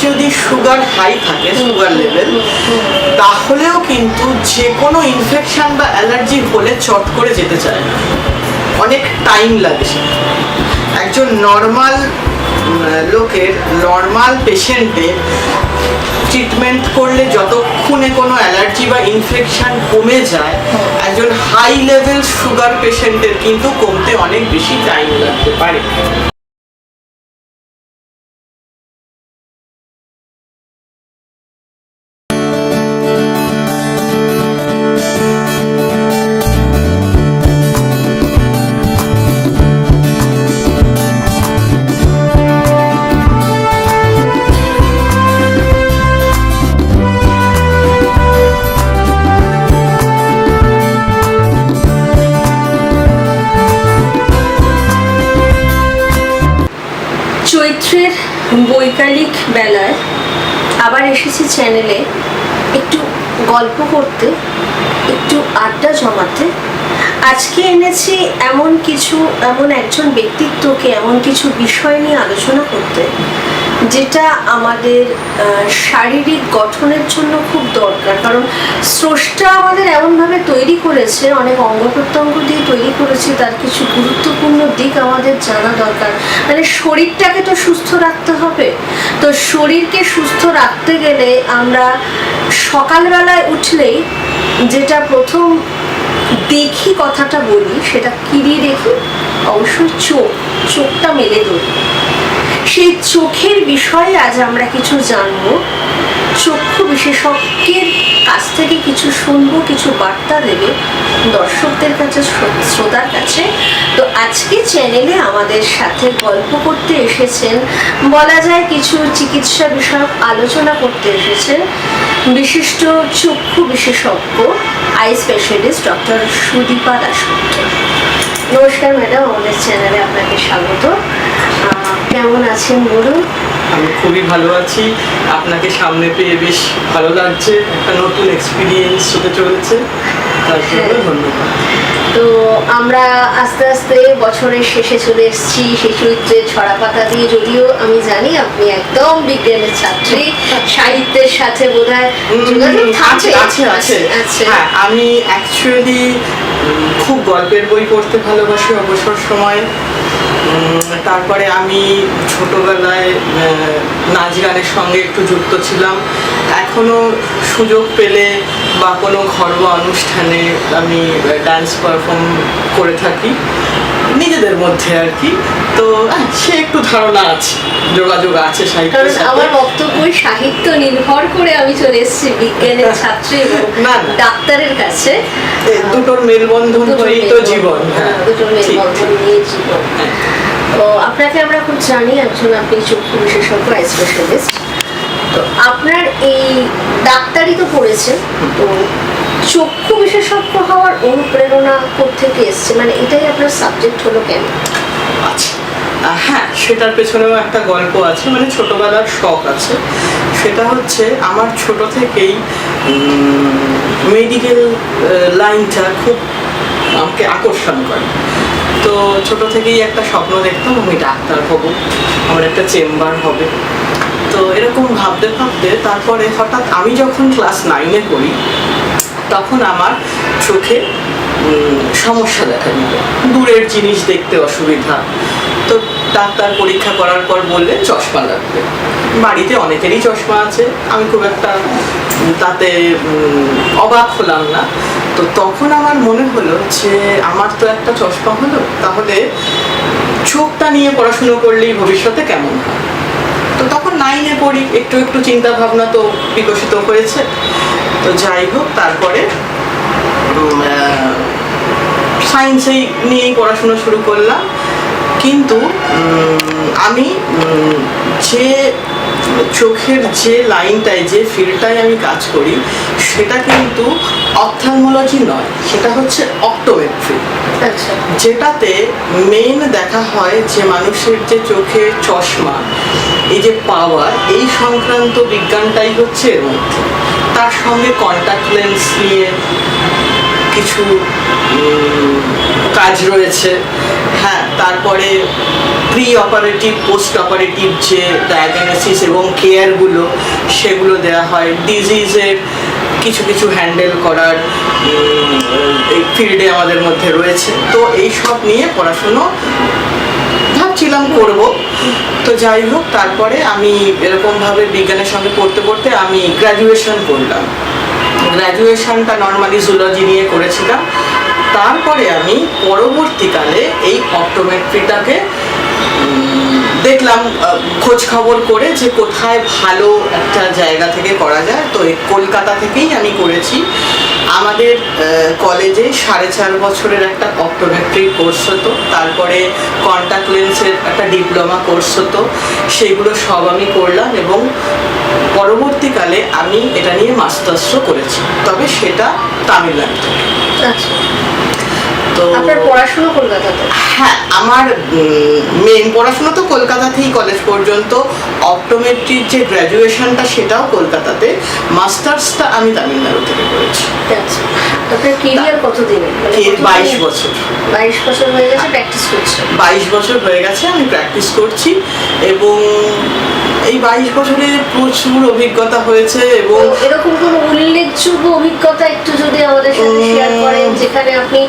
যদি sugar high থাকে, sugar level, তাহলেও কিন্তু যে কোনো ইনফেকশন বা অ্যালার্জি হলে চট করে যেতে চায় না, অনেক টাইম লাগে। একজন নর্মাল লোকের, নর্মাল পেশেন্টের ট্রিটমেন্ট করলে যতক্ষণে কোনো অ্যালার্জি বা ইনফেকশন কমে যায়, একজন হাই লেভেল সুগার পেশেন্টের কিন্তু কমতে অনেক বেশি টাইম লাগতে পারে। চৈত্রের বৈকালিক বেলায় আবার এসেছি চ্যানেলে একটু গল্প করতে, একটু আড্ডা জমাতে। আজকে এনেছি এমন একজন ব্যক্তিত্বকে, এমন কিছু বিষয় নিয়ে আলোচনা করতে, যেটা আমাদের শারীরিক গঠনের জন্য খুব দরকার। কারণ স্রষ্টা আমাদের এমনভাবে তৈরি করেছে, অনেক অঙ্গ প্রত্যঙ্গ দিয়ে তৈরি করেছে, তার কিছু গুরুত্বপূর্ণ দিক আমাদের জানা দরকার। মানে শরীরটাকে তো সুস্থ রাখতে হবে, তো শরীরকে সুস্থ রাখতে গেলে আমরা সকালবেলায় উঠলেই যেটা প্রথম দেখি, কথাটা বলি, সেটা কি দিয়ে দেখি? অবশ্যই চোখটা মেলে ধরি। সেই চোখের বিষয়ে আজ আমরা কিছু জানবো, চক্ষু বিশেষজ্ঞের কাছ থেকে কিছু শুনবো, কিছু বার্তা দেবে দর্শকদের কাছে, শ্রোতার কাছে। তো আজকে চ্যানেলে আমাদের সাথে গল্প করতে এসেছেন, বলা যায় কিছু চিকিৎসা বিষয়ক আলোচনা করতে এসেছেন বিশিষ্ট চক্ষু বিশেষজ্ঞ, eye specialist doctor Sudipa Dasgupta. নমস্কার ম্যাডাম, আমাদের চ্যানেলে আপনাকে স্বাগত। কেমন আছেন বলুন? আমি খুবই ভালো আছি, আপনাকে সামনে পেয়ে বেশ ভালো লাগছে, একটা নতুন এক্সপিরিয়েন্স হতে চলেছে, তার জন্য ধন্যবাদ। তো আমরা আস্তে আস্তে বছরের শেষে চলে এসেছি, সেই চৈত্রের ছড়া পাতা দিয়ে। যদিও আমি জানি আপনি একদম বিজ্ঞানের ছাত্রী, সাহিত্যের সাথে বোধহয় আছে। হ্যাঁ, আমি অ্যাকচুয়ালি খুব গল্পের বই পড়তে ভালোবাসি অবসর সময়। তারপরে আমি ছোটবেলায় নাচ গানের সঙ্গে একটু যুক্ত ছিলাম, এখনো সুযোগ পেলে বা কোনো ঘরোয়া অনুষ্ঠানে আমি ডান্স পারফর্ম করে থাকি নিজেদের মধ্যে আর কি। তো সে একটু ধারণা আছে, যোগাযোগ আছে সাহিত্যের সাথে। আমার বক্তব্যই সাহিত্য নির্ভর করে আমি চলে এসেছি বিজ্ঞানের ছাত্রী এবং ডাক্তারের কাছে। দুটোর মেলবন্ধন হয়েই তো জীবন। দুটোর মেলবন্ধন নিয়ে জীবন। তো আপনাকে আমরা খুব জানি, আপনি চক্ষু বিশেষজ্ঞ, আই স্পেশালিস্ট। তো আপনার এই ডাক্তারি তো পড়েছেন, তো চক্ষু বিশেষজ্ঞ হওয়ার অনুপ্রেরণা কোত্থেকে এসছে? মানে এটাই আপনার সাবজেক্ট হলো কেন? আচ্ছা, হ্যাঁ, সেটার পেছনেও একটা গল্প আছে, মানে ছোটবেলার শখ আছে। সেটা হচ্ছে আমার ছোট থেকেই মেডিকেল লাইনটা খুব আমাকে আকর্ষণ করে। তো ছোট থেকেই একটা স্বপ্ন দেখতাম, আমি ডাক্তার হব, আমার একটা চেম্বার হবে। তো এরকম ভাবতে ভাবতে তারপরে হঠাৎ আমি যখন ক্লাস 9-এ পড়ি, তখন আমার চোখে সমস্যা দেখা দিল, দূরের জিনিস দেখতে অসুবিধা। তো ডাক্তার পরীক্ষা করার পর বললেন চশমা লাগবে। বাড়িতে অনেকেরই চশমা আছে, আমি খুব একটা তাতে অবাক হলাম না। তো তখন আমার মনে হলো যে আমার তো একটা চশমা হলো, তাহলে চোখটা নিয়ে পড়াশুনো করলেই ভবিষ্যতে কেমন হয়। তো তখন 9-এ পড়ি, একটু একটু চিন্তা ভাবনা তো বিকশিত হয়েছে। তো যাই হোক, তারপরে সায়েন্সেই নিয়েই পড়াশোনা শুরু করলাম। কিন্তু আমি যে চোখের যে লাইনটায়, যে ফিল্ডটায় আমি কাজ করি, সেটা কিন্তু অপথ্যালমোলজি নয়, সেটা হচ্ছে অপটোমেট্রি। যেটাতে মেইন দেখা হয় যে মানুষের যে চোখে চশমা, এই যে পাওয়ার, এই সংক্রান্ত বিজ্ঞানটাই হচ্ছে এর মধ্যে। তার সঙ্গে কন্ট্যাক্ট লেন্স নিয়ে কিছু কাজ রয়েছে। হ্যাঁ, তারপরে প্রি অপারেটিভ পোস্ট অপারেটিভ যে ডায়াগনোসিস এবং কেয়ারগুলো সেগুলো দেওয়া হয়। ডিজিজের কিছু কিছু হ্যান্ডেল করার এই ফিল্ডে আমাদের মধ্যে রয়েছে। তো এই সব নিয়ে পড়াশুনো ভাবছিলাম করব। তো যাই হোক, তারপরে আমি এরকমভাবে বিজ্ঞানের সঙ্গে পড়তে পড়তে আমি গ্র্যাজুয়েশন করলাম। গ্র্যাজুয়েশনটা নর্মালি জুলজি নিয়ে করেছিলাম। তারপরে আমি পরবর্তীকালে এই অপটোমেট্রিটাকে দেখলাম খোঁজ খবর করে যে কোথায় ভালো একটা জায়গা থেকে করা যায়। তো এই কলকাতা থেকেই আমি করেছি। আমাদের কলেজে 4.5 বছরের একটা অপটোমেট্রি কোর্স হতো, তারপরে কন্ট্যাক্ট লেন্সের একটা ডিপ্লোমা কোর্স হতো, সেগুলো সব আমি করলাম এবং পরবর্তীকালে আমি এটা নিয়ে মাস্টার্সও করেছি, তবে সেটা তামিলনাড়ু থেকে। আচ্ছা, তো আপনার পড়াশোনা কলকাতাতে? হ্যাঁ, আমার মেন পড়াশোনা তো কলকাতাতেই, কলেজ পর্যন্ত। অপটোমেট্রির যে গ্র্যাজুয়েশনটা সেটাও কলকাতাতে, মাস্টার্সটা আমি তামিলনাড়ু থেকে করেছি। আচ্ছা, আপনার কেরিয়ার কতদিনে? 22 বছর। 22 বছর হয়ে গেছে প্র্যাকটিস করছেন? 22 বছর হয়ে গেছে আমি প্র্যাকটিস করছি এবং এই 22 বছরে প্রচুর অভিজ্ঞতা হয়েছে। এবং এরকম কোনো উল্লেখযোগ্য অভিজ্ঞতা একটু যদি আমাদের সাথে শেয়ার করেন, যেখানে আপনি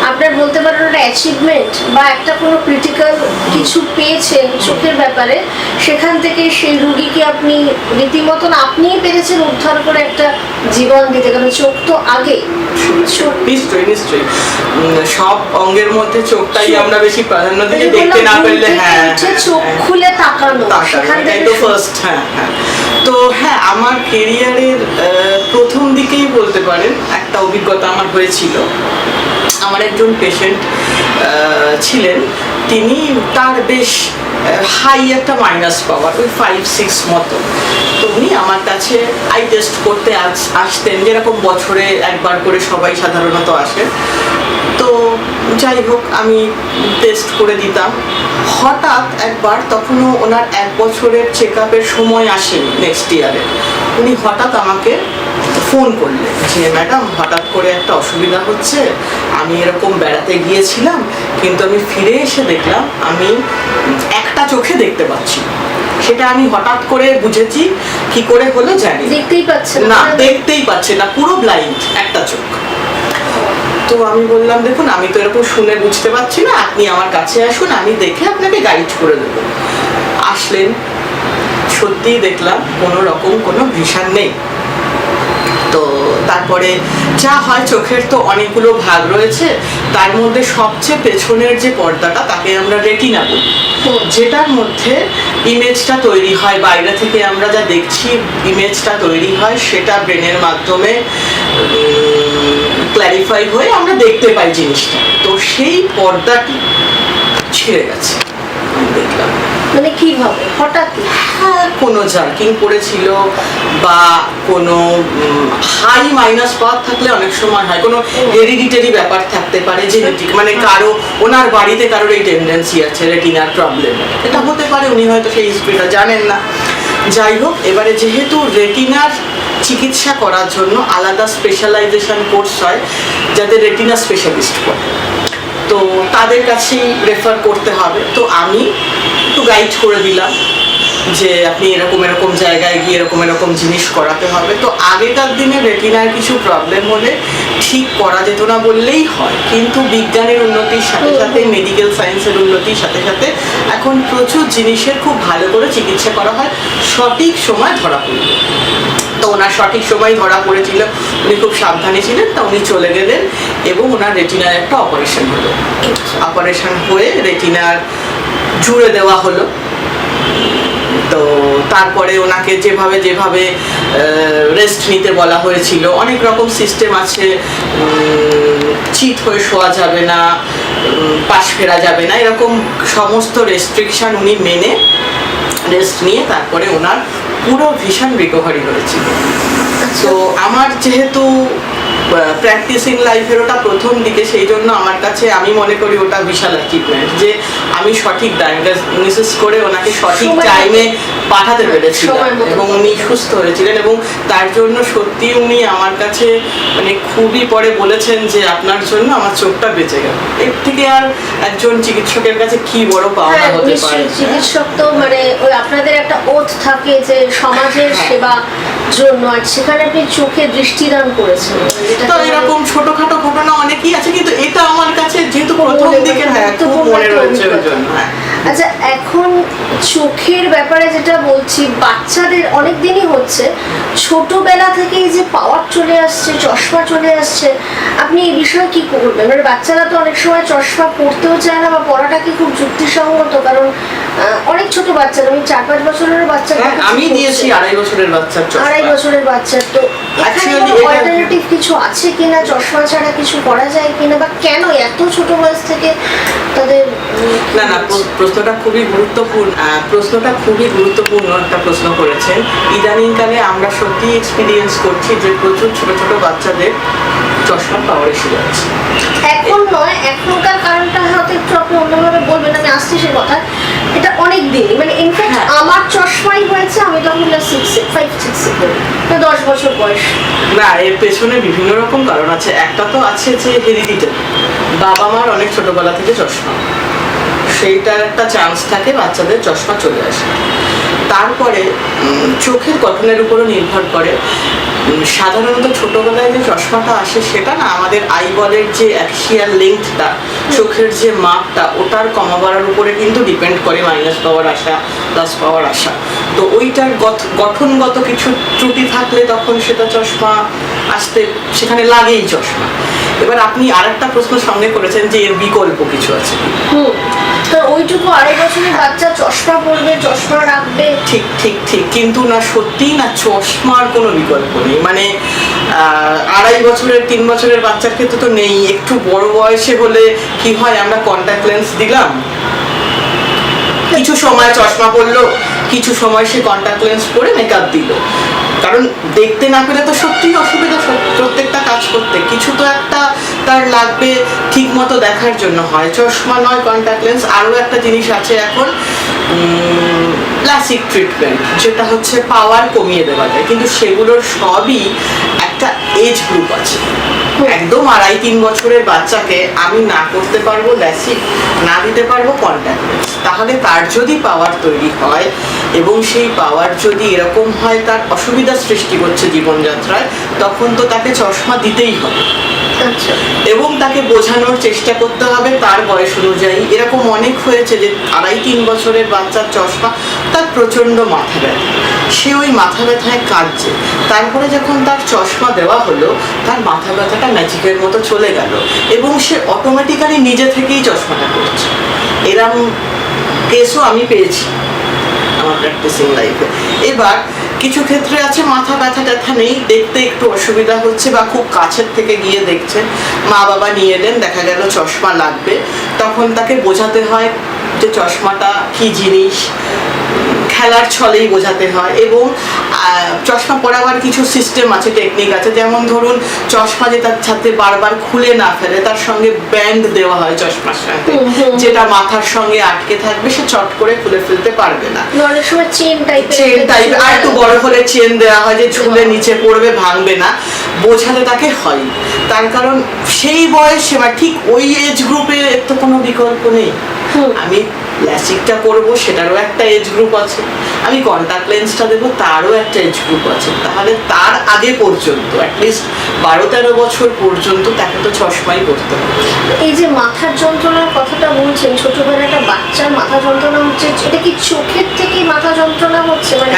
আপনার বলতে পারেন একটা অ্যাচিভমেন্ট বা একটা কোনো ক্রিটিক্যাল কিছু পেয়েছেন চোখের ব্যাপারে, সেখান থেকে সেই রুগীকে আপনি রীতিমতন আপনিই পেরেছেন উদ্ধার করে একটা জীবন দিতে, কারণ চোখ তো আগে। নিশ্চয়ই নিশ্চয়ই সব অঙ্গের মধ্যে চোখটাই আমরা বেশি প্রাধান্য দিই। দেখতে না পেলে চোখ খুলে তাকানো, সেখান থেকে ফার্স্ট। হ্যাঁ, তো হ্যাঁ, আমার কেরিয়ারের প্রথম দিকেই বলতে পারেন একটা অভিজ্ঞতা আমার হয়েছিল। আমার একজন পেশেন্ট ছিলেন, তিনি তার বেশ হাই একটা মাইনাস পাওয়ার, ওই 5-6 মতো। তো উনি আমার কাছে আই টেস্ট করতে আসতেন, যেরকম বছরে একবার করে সবাই সাধারণত আসে। তো যাই হোক, আমি টেস্ট করে দিতাম। হঠাৎ একবার, তখনও ওনার 1 বছরের চেক আপের সময় আসেনি নেক্সট ইয়ারে, উনি হঠাৎ আমাকে ফোন করলেন যে ম্যাডাম, হঠাৎ করে একটা অসুবিধা হচ্ছে, আমি এরকম বেড়াতে গিয়েছিলাম, কিন্তু আমি ফিরে এসে দেখলাম আমি একটা চোখে দেখতে পাচ্ছি। সেটা আমি হঠাৎ করে বুঝেছি, কি করে হলো জানি দেখতেই পাচ্ছে না, দেখতেই পাচ্ছে না, পুরো ব্লাইন্ড একটা চোখ। তো আমি বললাম, দেখুন আমি তো এরকম শুনে বুঝতে পারছি না, আপনি আমার কাছে আসুন, আমি দেখে আপনাকে গাইড করে দেবো। আসলেন, সত্যিই দেখলাম কোনো রকম কোনো ভিশন নেই। তো তারপরে যা হয়, চোখের তো অনেকগুলো ভাগ রয়েছে, তার মধ্যে সবচেয়ে পেছনের যে পর্দাটা তাকে আমরা রেটিনা বলি, যেটার মধ্যে ইমেজটা তৈরি হয়, বাইরে থেকে আমরা যা দেখছি ইমেজটা তৈরি হয়, সেটা ব্রেনের মাধ্যমে ক্ল্যারিফাই হয়ে আমরা দেখতে পাই জিনিসটা। তো সেই পর্দাটি ছিঁড়ে গেছে, আমি দেখলাম। মানে কিভাবে? হঠাৎ? হ্যাঁ, কোনো জার্কিং পড়েছিল বা কোনো হাই মাইনাস পাওয়ার থাকলে অনেক সময় হয়, কোনো হেরিডিটারি ব্যাপার থাকতে পারে, জেনেটিক, মানে কারো ওনার বাড়িতে কারোর এই টেন্ডেন্সি আছে রেটিনার প্রবলেম, এটা হতে পারে, উনি হয়তো সেই হিস্ট্রিটা জানেন না। যাই হোক, এবারে যেহেতু রেটিনার চিকিৎসা করার জন্য আলাদা স্পেশালাইজেশন কোর্স হয়, যাদের রেটিনা স্পেশালিস্ট করে, তো তাদের কাছেই রেফার করতে হবে। তো আমি একটু গাইড করে দিলাম যে আপনি এরকম এরকম জায়গায় গিয়ে এরকম এরকম জিনিস করাতে হবে। তো আগেকার দিনে রেটিনার কিছু প্রবলেম হলে ঠিক করা যেত না বললেই হয়, কিন্তু বিজ্ঞানের উন্নতির সাথে সাথে, মেডিকেল সায়েন্সের উন্নতির সাথে সাথে এখন প্রচুর জিনিসের খুব ভালো করে চিকিৎসা করা হয়, সঠিক সময় ধরা পড়ল। তো ওনার সঠিক সময় ধরা পড়েছিল, উনি খুব সাবধানী ছিলেন, তা উনি চলে গেলেন এবং ওনার রেটিনার একটা অপারেশন হলো। অপারেশন হয়ে রেটিনার জুড়ে দেওয়া হলো। তো তারপরে ওনাকে যেভাবে যেভাবে রেস্ট নিতে বলা হয়েছিল, অনেক রকম সিস্টেম আছে, চিত হয়ে শোয়া যাবে না, পাশ ফেরা যাবে না, এরকম সমস্ত রেস্ট্রিকশন উনি মেনে রেস্ট নিয়ে তারপরে ওনার পুরো ভীষণ রিকভারি হয়েছিল। তো আমার যেহেতু প্র্যাকটিসিং লাইফের ওটা প্রথম দিকে, সেই জন্য আমার কাছে আমি মনে করি ওটা বিশাল অ্যাচিভমেন্ট যে আমি সঠিক ডায়াগনোসিস করে ওনাকে সঠিক টাইমে পাঠাতে পেরেছিলাম এবং উনি সুস্থ হয়েছিলেন। এবং তার জন্য সত্যি উনি আমার কাছে মানে খুবই পরে বলেছেন যে আপনার জন্য আমার চোখটা বেঁচে গেল। এর থেকে আর একজন চিকিৎসকের কাছে কি বড় পাওনা হতে পারে। চিকিৎসক তো মানে ওই আপনাদের একটা ওথ থাকে যে সমাজের সেবা জন্য, আর সেখানে আপনি চোখে দৃষ্টিদান করেছেন। তো এরকম ছোটখাটো ঘটনা অনেকই আছে, কিন্তু এটা আমার কাছে যেহেতু প্রথম দিকে খুব মনে রয়েছে ওই জন্য। আচ্ছা, এখন চোখের ব্যাপারে যেটা বলছি, বাচ্চাদের অনেক দিনই হচ্ছে ছোটবেলা থেকেই যে পাওয়ার চলে আসছে, চশমা চলে আসছে, আপনি এই বিষয়ে কি করবেন? মানে বাচ্চারা তো অনেক সময় চশমা পড়তেও চায় না, বা পড়াটা কি খুব যুক্তিসঙ্গত? কারণ অনেক ছোট বাচ্চারা, আমি 4-5 বছরের বাচ্চা আমি দিয়েছি 2.5 বছরের বাচ্চার চশমা। 2.5 বছরের বাচ্চার তো অল্টারনেটিভ কিছু আছে কিনা, চশমা ছাড়া কিছু করা যায় কিনা, বা কেন এত ছোট বয়স থেকে তাদের? না, প্রশ্নটা খুবই গুরুত্বপূর্ণ একটা প্রশ্ন করেছেন। ইদানিংকালে আমরা সত্যি এক্সপিরিয়েন্স করছি যে প্রচুর ছোট ছোট বাচ্চাদের চশমার পাওয়ার এসে যাচ্ছে। এখন নয়, এখনকার কারণটা হয়তো একটু আপনি অন্যভাবে বলবেন, আমি আসছি সে কথা। এটা অনেক দিন, মানে ইনফ্যাক্ট আমার চশমাই হয়েছে আমি তখন 5-6 পড়ি, 10 বছর বয়স। না, এর পেছনে বিভিন্ন রকম কারণ আছে। একটা তো আছে যে হেরিডিটারি, বাবা মার অনেক ছোটবেলা থেকে চশমা, সেইটার একটা চান্স থাকে বাচ্চাদের চশমা চলে আসে। তারপরে চোখের গঠনের উপরও নির্ভর করে। সাধারণত ছোটবেলায় যে চশমাটা আসে সেটা না, আমাদের আইবলের যে অ্যাক্সিয়াল লেন্থটা, চোখের যে মাপটা, ওটার কমা বাড়ার উপরে কিন্তু ডিপেন্ড করে মাইনাস পাওয়ার আসা, প্লাস পাওয়ার আসা। তো ওইটার গঠনগত কিছু ত্রুটি থাকলে তখন সেটা চশমা আসতে সেখানে লাগেই চশমা। এবার আপনি আরেকটা প্রশ্ন সঙ্গে করেছেন যে এর বিকল্প কিছু আছে। তো ওইটুকু 2.5 বছরের বাচ্চা চশমা পরবে, চশমা রাখবে, ঠিক, কিন্তু না, সত্যি না, চশমার কোনো বিকল্প নেই। মানে 2.5 বছরের 3 বছরের বাচ্চার ক্ষেত্রে তো নেই। একটু বড় বয়সে হলে কি হয়, আমরা কন্ট্যাক্ট লেন্স দিলাম, কিছু সময় চশমা পরলো, কিছু সময় সে কন্ট্যাক্ট লেন্স পরে মেকআপ দিল। কারণ দেখতে না পেলে তো সত্যিই অসুবিধা প্রত্যেকটা কাজ করতে। কিছু তো একটা তার লাগবে ঠিক মতো দেখার জন্য, হয় চশমা নয় কন্ট্যাক্ট লেন্স। আরও একটা জিনিস আছে এখন, ক্লাসিক ট্রিটমেন্ট, যেটা হচ্ছে পাওয়ার কমিয়ে দেওয়া যায়, কিন্তু সেগুলোর সবই একটা এজ গ্রুপ আছে। একদম 2.5-3 বছরের বাচ্চাকে আমি না করতে পারবো ল্যাসিক, না দিতে পারবো কন্ট্যাক্ট লেন্স। তাহলে তার যদি পাওয়ার তৈরি হয় এবং সেই পাওয়ার যদি এরকম হয় তার অসুবিধা সৃষ্টি করছে জীবনযাত্রায়, তখন তো তাকে চশমা দিতেই হবে। এবং তাকে বোঝানোর চেষ্টা করতে হবে তার বয়স অনুযায়ী। এরকম অনেক হয়েছে যে 2.5-3 বছরের বাচ্চার চশমা, তার প্রচন্ড মাথা ব্যথা, সে ওই মাথা ব্যথায় কাঁদছে। তারপরে যখন তার চশমা দেওয়া হলো, তার মাথা ব্যথাটা ম্যাজিকের মতো চলে গেল এবং সে অটোমেটিক্যালি নিজে থেকেই চশমাটা পড়ছে। এরকম কেসও আমি পেয়েছি আমার প্র্যাকটিসিং লাইফে। এবার কিছু ক্ষেত্রে আছে মাথা ব্যথা নেই, দেখতে একটু অসুবিধা হচ্ছে বা খুব কাছের থেকে গিয়ে দেখছেন, মা বাবা নিয়ে এলেন, দেখা গেল চশমা লাগবে, তখন তাকে বোঝাতে হয় যে চশমাটা কি জিনিস, খেলার ছলেই বোঝাতে হয়। এবং চশমা পরাবার কিছু সিস্টেম আছে, টেকনিক আছে। যেমন ধরুন, চশমা যে তার সাথে বারবার খুলে না ফেলে, তার সঙ্গে ব্যান্ড দেওয়া হয় চশমার সাথে, যেটা মাথার সঙ্গে আটকে থাকবে, সে চট করে খুলে ফেলতে পারবে না। অনেক সময় চেন টাইপের, আর একটু বড় হলে চেন দেওয়া হয় যে ঝুলে নিচে পড়বে, ভাঙবে না। বোঝাতে তাকে হয়, তার কারণ সেই বয়সে বা ঠিক ওই এজ গ্রুপে তো কোনো বিকল্প নেই। আমি ল্যাসিকটা করবো, সেটারও একটা এজ গ্রুপ আছে, আমি কন্ট্যাক্ট লেন্সটা দেবো, তারও একটা এজ গ্রুপ আছে। তাহলে তার আগে পর্যন্ত অ্যাটলিস্ট 12-13 বছর পর্যন্ত তাকে তো চশমাই করতে হবে। এই যে মাথার যন্ত্রণার কথাটা বলছেন, ছোটবেলায় একটা বাচ্চার মাথা যন্ত্রণা হচ্ছে, এটা কি চোখের থেকেই মাথা যন্ত্রণা হচ্ছে? মানে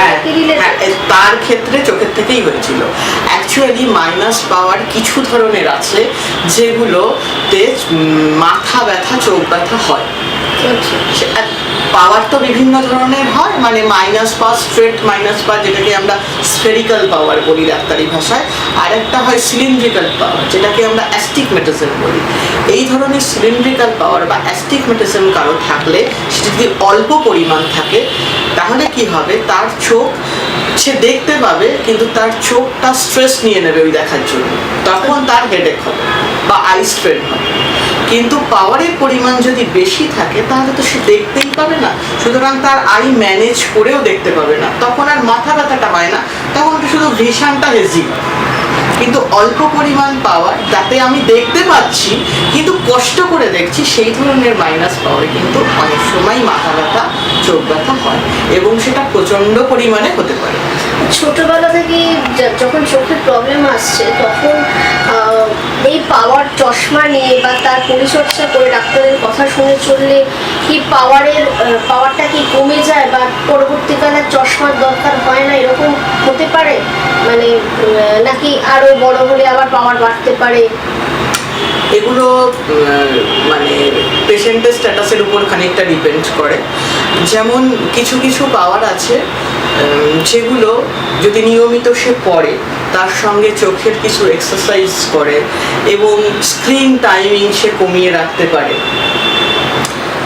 তার ক্ষেত্রে চোখের থেকেই হয়েছিল। অ্যাকচুয়ালি মাইনাস পাওয়ার কিছু ধরনের আছে যেগুলোতে মাথা ব্যথা, চোখ ব্যথা হয়। পাওয়ার তো বিভিন্ন ধরনের হয়, মানে মাইনাস পাওয়ার, স্ট্রেট মাইনাস পাওয়ার, যেটাকে আমরা স্ফেরিক্যাল পাওয়ার বলি ডাক্তারি ভাষায়, আর একটা হয় সিলিন্ড্রিক্যাল পাওয়ার, যেটাকে আমরা অ্যাস্টিগম্যাটিজম বলি। এই ধরনের সিলিন্ড্রিক্যাল পাওয়ার বা অ্যাস্টিগম্যাটিজম কারো থাকলে, সেটা যদি অল্প পরিমাণ থাকে, তাহলে কি হবে, তার চোখ সে দেখতে পাবে কিন্তু তার চোখটা স্ট্রেস নিয়ে নেবে ওই দেখার জন্য, তখন তার হেডেক হবে বা আই স্ট্রেন হবে। কিন্তু পাওয়ারের পরিমাণ যদি বেশি থাকে তাহলে তো সে দেখতেই পাবে না, সুতরাং তার আই ম্যানেজ করেও দেখতে পাবে না, তখন আর মাথা ব্যথাটা হয় না, তখন তো শুধু ভিশনটা হেজি হয়। কিন্তু অল্প পরিমাণ পাওয়ার, যাতে আমি দেখতে পাচ্ছি কিন্তু কষ্ট করে দেখছি, সেই ধরনের মাইনাস পাওয়ারে কিন্তু অনেক সময় মাথা ব্যথা, চোখ ব্যথা হয় এবং সেটা প্রচণ্ড পরিমাণে হতে পারে। ছোটবেলা থেকে যখন চোখের প্রবলেম আসছে তখন এই পাওয়ার চশমা নিয়ে বা তার পরিচর্যা করে ডাক্তারের কথা শুনে চললে কি পাওয়ারটা কি কমে যায় বা পরবর্তীকালে চশমার দরকার হয় না, এরকম হতে পারে? মানে নাকি আরো বড় হলে আবার পাওয়ার বাড়তে পারে? এগুলো মানে পেশেন্টের স্ট্যাটাসের উপর খানিকটা ডিপেন্ড করে। যেমন কিছু কিছু পাওয়ার আছে যেগুলো যদি নিয়মিত সে পড়ে, তার সঙ্গে চোখের কিছু এক্সারসাইজ করে এবং স্ক্রিন টাইমিং সে কমিয়ে রাখতে পারে,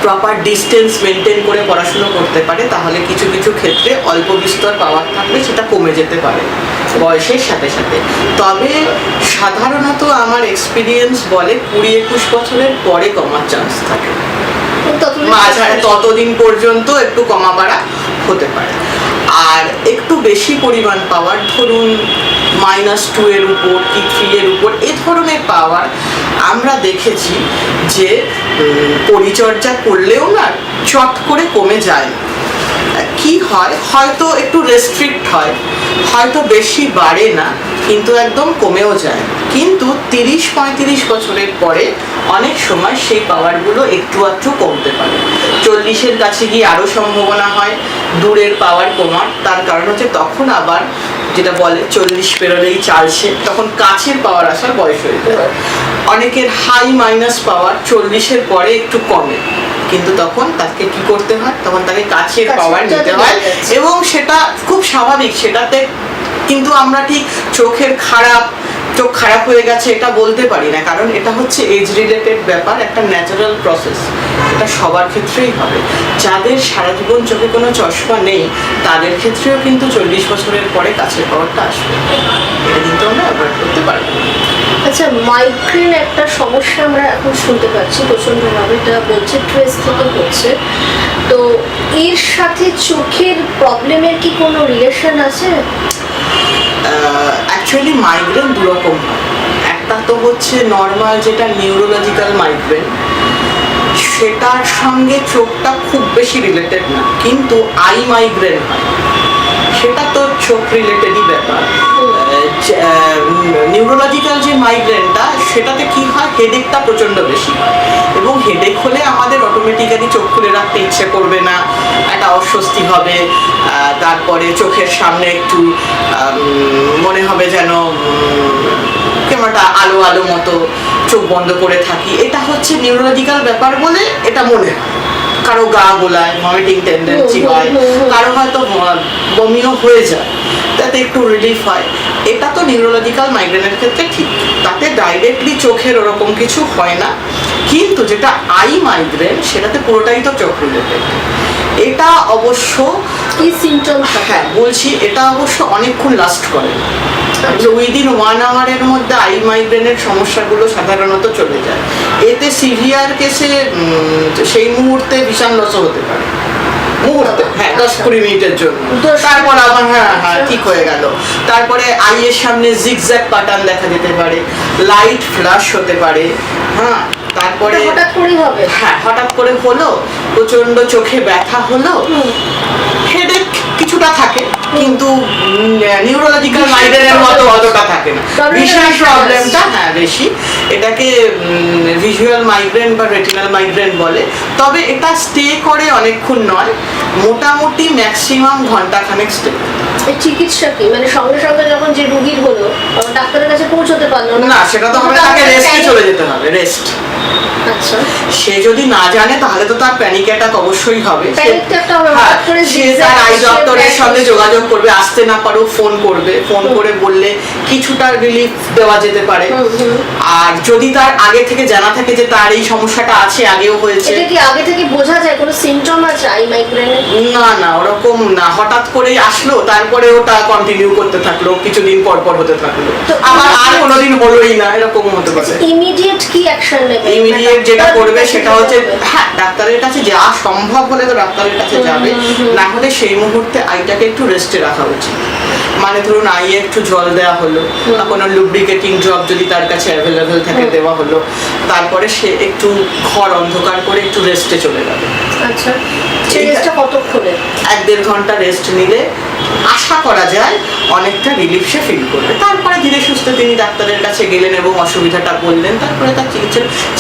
প্রপার ডিস্টেন্স মেনটেন করে পড়াশুনো করতে পারে, তাহলে কিছু কিছু ক্ষেত্রে অল্প বিস্তর পাওয়ার থাকলে সেটা কমে যেতে পারে বয়সের সাথে সাথে। তবে সাধারণত আমার এক্সপিরিয়েন্স বলে 20-21 বছরের পরে কমার চান্স থাকে, মাঝারে ততদিন পর্যন্ত একটু কমা বাড়া হতে পারে। আর একটু বেশি পরিমাণ পাওয়ার, ধরুন -2 এর উপর কি 3 এর উপর, এ ধরনের পাওয়ার আমরা দেখেছি যে পরিচর্যা করলেও না চট করে কমে যায় না। কি হয়, হয়তো একটু রেস্ট্রিক্ট হয়, হয়তো বেশি বাড়ে না, কিন্তু একদম কমেও যায়। কিন্তু 30-35 বছরের পরে অনেক সময় সেই পাওয়ারগুলো একটু আধটু কমতে পারে। 40-এর কাছে গিয়ে আরও সম্ভাবনা হয় দূরের পাওয়ার কমার। তার কারণ হচ্ছে তখন আবার যেটা বলে 40 পেরোলেই চালছে, তখন কাছের পাওয়ার আসার বয়স হয়ে যায়। অনেকের হাই মাইনাস পাওয়ার 40-এর পরে একটু কমে, কিন্তু তখন তাকে কি করতে হয়, তখন তাকে কাছের পাওয়ার নিতে হয় এবং সেটা খুব স্বাভাবিক। সেটাতে কিন্তু আমরা ঠিক চোখ খারাপ হয়ে গেছে এটা বলতে পারি না, কারণ এটা হচ্ছে এজ রিলেটেড ব্যাপার, একটা ন্যাচারাল প্রসেস, এটা সবার ক্ষেত্রেই হবে। যাদের সারা জীবন চোখে কোনো চশমা নেই তাদের ক্ষেত্রেও কিন্তু 40 বছরের পরে কাছের পাওয়ারটা আসবে, এটা কিন্তু আমরা অ্যাভয়েড করতে পারবো। আচ্ছা, মাইগ্রেন একটা সমস্যা আমরা এখন শুনতে পাচ্ছি প্রচণ্ডভাবে, এটা বলছে স্ট্রেস থেকে হচ্ছে, তো এর সাথে চোখের প্রবলেমের কি কোনো রিলেশন আছে? অ্যাকচুয়ালি মাইগ্রেন দুরকম হয়। একটা তো হচ্ছে নর্মাল যেটা নিউরোলজিক্যাল মাইগ্রেন, সেটার সঙ্গে চোখটা খুব বেশি রিলেটেড না, কিন্তু আই মাইগ্রেন হয়, সেটা তো চোখ রিলেটেডই ব্যাপার। নিউরোলজিক্যাল যে মাইগ্রেনটা, সেটাতে কি হয়, হেডেকটা প্রচণ্ড বেশি হয় এবং হেডেক হলে আমাদের অটোমেটিক্যালি চোখ খুলে রাখতে ইচ্ছে করবে না, একটা অস্বস্তি হবে, তারপরে চোখের সামনে একটু মনে হবে যেন কেমন একটা আলো আলো মতো, চোখ বন্ধ করে থাকি। এটা হচ্ছে নিউরোলজিক্যাল ব্যাপার বলে এটা মনে হয়। কারো গা গোলায়, ভমিটিং টেন্ডেন্সি হয়, কারো হয়তো বমিও হয়ে যায়, তাতে একটু রিলিফ হয়। এটা তো নিউরোলজিক্যাল মাইগ্রেনের ক্ষেত্রে ঠিক, তাতে ডাইরেক্টলি চোখের ওরকম কিছু হয় না। কিন্তু যেটা আই মাইগ্রেন, সেটাতে পুরোটাই তো চোখ রিলেটেড। এটা অবশ্য কি সিমটম? হ্যাঁ বলছি, এটা অবশ্য অনেকক্ষণ লাস্ট করে, উইদিন 1 আওয়ারের মধ্যে আই মাইগ্রেনের সমস্যাগুলো সাধারণত চলে যায়। এতে সিভিয়ার কেসে সেই মুহূর্তে ভীষণ লস হতে পারে, মুহূর্তে, হ্যাঁ 10-20 মিনিটের জন্য, তারপর আবার হ্যাঁ ঠিক হয়ে গেল। তারপরে আইয়ের সামনে জিগজ্যাগ প্যাটার্ন দেখা যেতে পারে, লাইট ফ্ল্যাশ হতে পারে, হ্যাঁ তারপরে হঠাৎ করে হলো, প্রচন্ড চোখে ব্যথা হলো, হেডেক কিছুটা থাকে, কিন্তু নিউরোলজিক্যাল মাইগ্রেনের মতো অতটা থাকে না। ভিশন প্রবলেমটা বেশি, এটাকে ভিজুয়াল মাইগ্রেন বা রেটিনাল মাইগ্রেন বলে। তবে এটা স্টে করে অনেকক্ষণ নয়, মোটামুটি ম্যাক্সিমাম ঘন্টাখানেক স্টে। চিকিৎসা কি, মানে সঙ্গে সঙ্গে যখন যে রোগীর হলো ডাক্তারের কাছে পৌঁছতে পারলো না, সেটা তো আমাদের তাকে রেস্টে চলে যেতে হবে, রেস্ট। আচ্ছা, সে যদি না জানে তাহলে তো তার প্যানিক অ্যাটাক অবশ্যই হবে। সে তার আই ডক্টরের সঙ্গে যোগাযোগ করবে, আসতে না পারো ফোন করবে, ফোন করে বললে কিছুটা রিলিফ দেওয়া যেতে পারে। আর যদি তার আগে থেকে জানা থাকে যে তার এই সমস্যাটা আছে, আগেও হয়েছে, এটা কি আগে থেকে বোঝা যায় কোনো সিমটম আছে আই মাইগ্রেনের? না, ওরকম না, হঠাৎ করে আসলো, তার তারপরে ওটা কন্টিনিউ করতে থাকলো, কিছুদিন পর পর হতে থাকলো, তো আবার আর কোনোদিন হলোই না, এরকম হতে পারে। ইমিডিয়েট কি অ্যাকশন নেবে? ইমিডিয়েট যেটা করবে সেটা হচ্ছে, হ্যাঁ, ডাক্তারের কাছে যা সম্ভব হলে তো ডাক্তারের কাছে যাবে, না হলে সেই মুহূর্তে আইটাকে একটু রেস্টে রাখা উচিত। মানে ধরুন আইয়ে একটু জল দেওয়া হলো, বা কোনো লুব্রিকেটিং ড্রপ যদি তার কাছে অ্যাভেলেবেল থাকে দেওয়া হলো, তারপরে সে একটু ঘর অন্ধকার করে একটু রেস্টে চলে যাবে। আচ্ছা, সেই রেস্টটা কতক্ষণে? 1-1.5 ঘন্টা রেস্ট নিলে আশা করা যায় অনেকটা রিলিফ সে ফিল করবে। তারপরে ধীরে সুস্থে তিনি ডাক্তারের কাছে গেলেন এবং অসুবিধাটা বললেন, তারপরে তার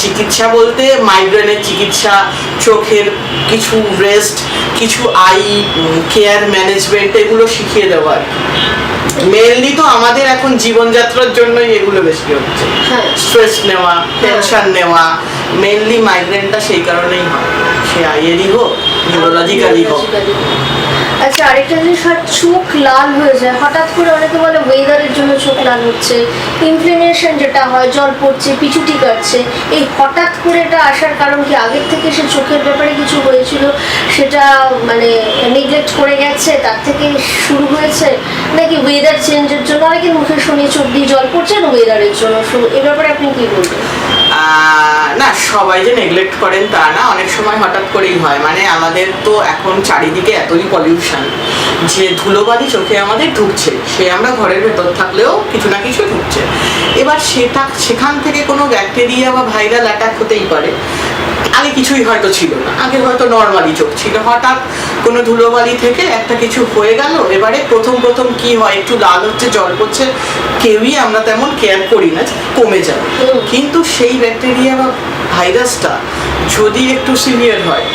চিকিৎসা বলতে মাইগ্রেনের চিকিৎসা, চোখের কিছু রেস্ট, কিছু আই কেয়ার ম্যানেজমেন্ট, এগুলো শিখিয়ে দেওয়া। মেনলি তো আমাদের এখন জীবনযাত্রার জন্যই এগুলো বেশি হচ্ছে, স্ট্রেস নেওয়া, টেনশন নেওয়া, মেনলি মাইগ্রেনটা সেই কারণেই হয়, সে আইয়েরই হোক, নিউরোলজিক্যালি হোক। আচ্ছা, আরেকটা জিনিস হয়, চোখ লাল হয়ে যায় হঠাৎ করে, অনেকে বলে ওয়েদারের জন্য চোখ লাল হচ্ছে, ইনফ্লেমেশন যেটা হয়, জল পড়ছে, পিছুটি কাটছে, এই হঠাৎ করে এটা আসার কারণ কি? আগের থেকে সে চোখের ব্যাপারে কিছু হয়েছিল, সেটা মানে নেগলেক্ট করে গেছে, তার থেকে শুরু হয়েছে, নাকি ওয়েদার চেঞ্জের জন্য? অনেকের মুখে শুনি চোখ দিয়ে জল পড়ছে না ওয়েদারের জন্য, এ ব্যাপারে আপনি কি বলবেন? না, সবাই যে নেগলেক্ট করেন তা না, অনেক সময় হঠাৎ করেই হয়। মানে আমাদের তো এখন চারিদিকে এতই পলিউশন যে ধুলোবালি চোখে আমাদের ঢুকছে, সে আমরা ঘরের ভেতর থাকলেও কিছু না কিছু ঢুকছে। এবার সেখান থেকে কোনো ব্যাকটেরিয়া বা ভাইরাল অ্যাটাক হতেই পারে। আগে কিছুই হয়তো ছিল না, আগে হয়তো নর্মালি চোখ ছিল, হঠাৎ কোনো ধুলোবালি থেকে একটা কিছু হয়ে গেল। এবারে প্রথম কি হয়, একটু লাল হচ্ছে, জল পড়ছে, কেউই আমরা তেমন কেয়ার করি না, কমে যাবে। কিন্তু সেই ব্যাকটেরিয়া বা ভাইরাসটা যদি একটু সিভিয়ার হয়,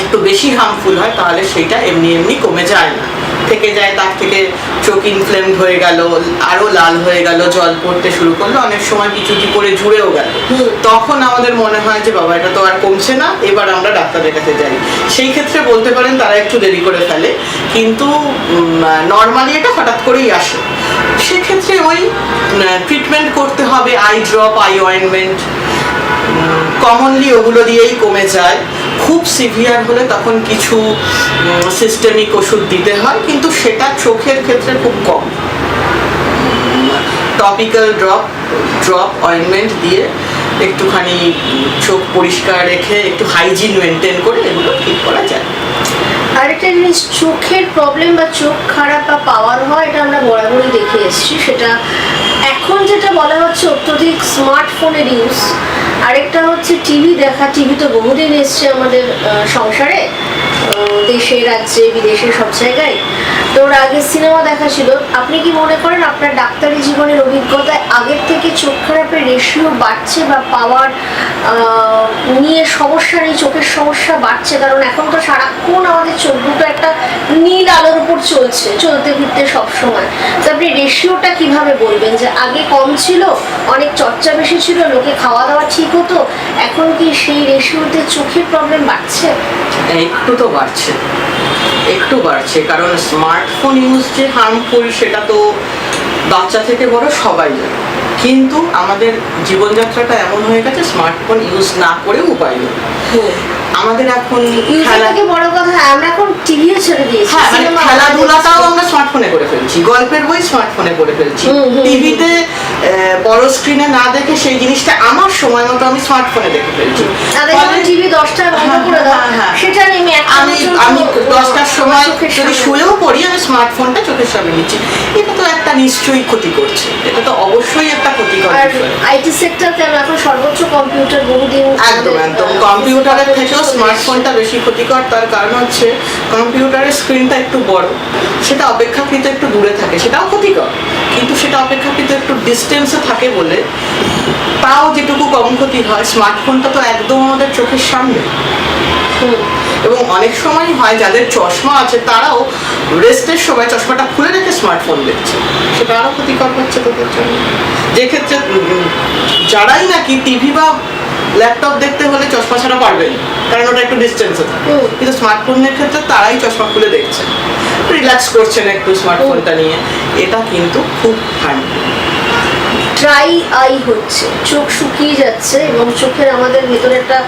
একটু বেশি হার্মফুল হয়, তাহলে সেইটা এমনি কমে যায় না, থেকে যায়। তার থেকে চোখ ইনফ্লেমড হয়ে গেল, আরো লাল হয়ে গেল, জল পড়তে শুরু করলো, অনেক সময় পিছুটি করে ঝুড়েও গেল। তখন আমাদের মনে হয় যে বাবা এটা তো আর কমছে না, এবার আমরা ডাক্তারের কাছে যাই। সেই ক্ষেত্রে বলতে পারেন তারা একটু দেরি করে ফেলে, কিন্তু নর্মালি এটা হঠাৎ করেই আসে। সেক্ষেত্রে ওই ট্রিটমেন্ট করতে হবে, I drop, I ointment, commonly ওগুলো দিয়েই কমে যায়। খুব সিভিয়ার হলে তখন কিছু সিস্টেমিক ওষুধ দিতে হয়, কিন্তু সেটা চোখের ক্ষেত্রে খুব কম। টপিক্যাল ড্রপ অয়েন্টমেন্ট দিয়ে একটুখানি চোখ পরিষ্কার রেখে একটু হাইজিন মেনটেন করে এগুলো ঠিক করা যায়। আরেকটা জিনিস, চোখের প্রবলেম বা চোখ খারাপ বা পাওয়ার হয়, এটা আমরা বরাবরই দেখে এসেছি। সেটা এখন যেটা বলা হচ্ছে অত্যধিক স্মার্টফোনের ইউজ, আরেকটা হচ্ছে টিভি দেখা। টিভি তো বহুদিন এসছে আমাদের সংসারে, দেশে, রাজ্যে, বিদেশে, সব জায়গায়। তো ওর আগে সিনেমা দেখা ছিল। আপনি কি মনে করেন আপনার ডাক্তারি জীবনের অভিজ্ঞতায় আগের থেকে চোখ খারাপের রেশিও বাড়ছে বা পাওয়ার নিয়ে সমস্যা নেই, চোখের সমস্যা বাড়ছে? কারণ এখন তো সারাক্ষণ আমাদের চোখ দুটো একটা নীল আলোর উপর চলতে ফিরতে সবসময়। তো আপনি রেশিওটা কিভাবে বলবেন যে আগে কম ছিল, অনেক চর্চা বেশি ছিল, লোকে খাওয়া দাওয়া ঠিক হতো, এখন কি সেই রেশিওতে চোখের প্রবলেম বাড়ছে? একটু বাড়ছে, কারণ স্মার্টফোন ইউজ যে হার্মফুল সেটা তো বাচ্চা থেকে বড় সবাই জানে। কিন্তু আমাদের জীবনযাত্রাটা এমন হয়ে গেছে, স্মার্টফোন ইউজ না করে উপায় নেই। আমাদের এখন বড় কথা আমরা এখন টিভিও ছেড়ে দিয়েছি, মানে খেলাধুলাটাও আমরা স্মার্টফোনে করে ফেলছি, গল্পের বই স্মার্টফোনে করে ফেলছি, টিভিতে বড় স্ক্রিনে না দেখে সেই জিনিসটা আমার সময় মতো আমি স্মার্টফোনে দেখে ফেলছি। টিভি 10টায় বন্ধ করে দাও, সেটা আমি 10টার সময় যদি শুয়েও পড়ি, আমি স্মার্টফোনটা চোখের সামনে নিচ্ছি। এটা তো একটা নিশ্চয়ই ক্ষতি করছে, এটা তো অবশ্যই একটা ক্ষতিকর বিষয়। আইটি সেক্টর কেন, এখন সর্বোচ্চ কম্পিউটার, বহুদিন একদম কম্পিউটারের থেকেও স্মার্টফোনটা বেশি ক্ষতিকর। তার কারণ হচ্ছে কম্পিউটারের স্ক্রিনটা একটু বড়, সেটা অপেক্ষাকৃত একটু দূরে থাকে, সেটাও ক্ষতিকর, কিন্তু সেটা অপেক্ষাকৃত একটু ডিস্টেন্সে থাকে বলে তাও যেটুকু কম ক্ষতি হয়। স্মার্টফোনটা তো একদম আমাদের চোখের সামনে। এবং অনেক সময় হয় যাদের চশমা আছে তারাও রেস্টের সময় চশমাটা খুলে রেখে স্মার্টফোন দেখছে, সেটা আরো ক্ষতিকর হচ্ছে তাদের জন্য। যে ক্ষেত্রে যারাই নাকি টিভি বা ল্যাপটপ দেখতে হলে চশমা ছাড়া পারবেন, কারণ ওটা একটু ডিস্টেন্সে থাকে, কিন্তু স্মার্টফোনের ক্ষেত্রে তারাই চশমা খুলে দেখছেন, রিল্যাক্স করছেন একটু স্মার্টফোনটা নিয়ে। এটা কিন্তু খুব হার্মফুল। ড্রাই আই হচ্ছে, চোখ শুকিয়ে যাচ্ছে এবং চোখের আমাদের ভেতরে একটা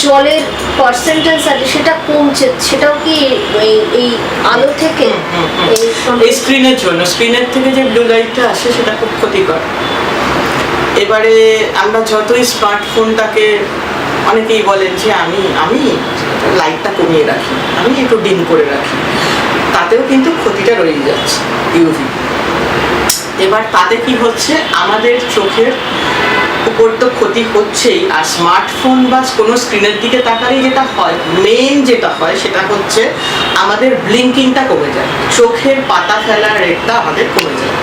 জলের পার্সেন্টেজ আছে সেটা কমছে, সেটাও কি এই আলো থেকে এই স্ক্রিনের জন্য, স্ক্রিনের থেকে যে ব্লু লাইটটা আসে সেটা খুব ক্ষতিকর। এবারে আমরা যতই স্মার্টফোনটাকে, অনেকেই বলেন যে আমি আমি লাইটটা কমিয়ে রাখি, আমি একটু ডিম করে রাখি, তাতেও কিন্তু ক্ষতিটা রয়ে যাচ্ছে ইউভি। এবার তাতে কি হচ্ছে, আমাদের চোখের উপর তো ক্ষতি হচ্ছেই, আর স্মার্টফোন বা কোনো স্ক্রিনের দিকে তাকালেই যেটা হয়, মেন যেটা হয় সেটা হচ্ছে আমাদের ব্লিঙ্কিংটা কমে যায়, চোখের পাতা ফেলার রেটটা আমাদের কমে যায়।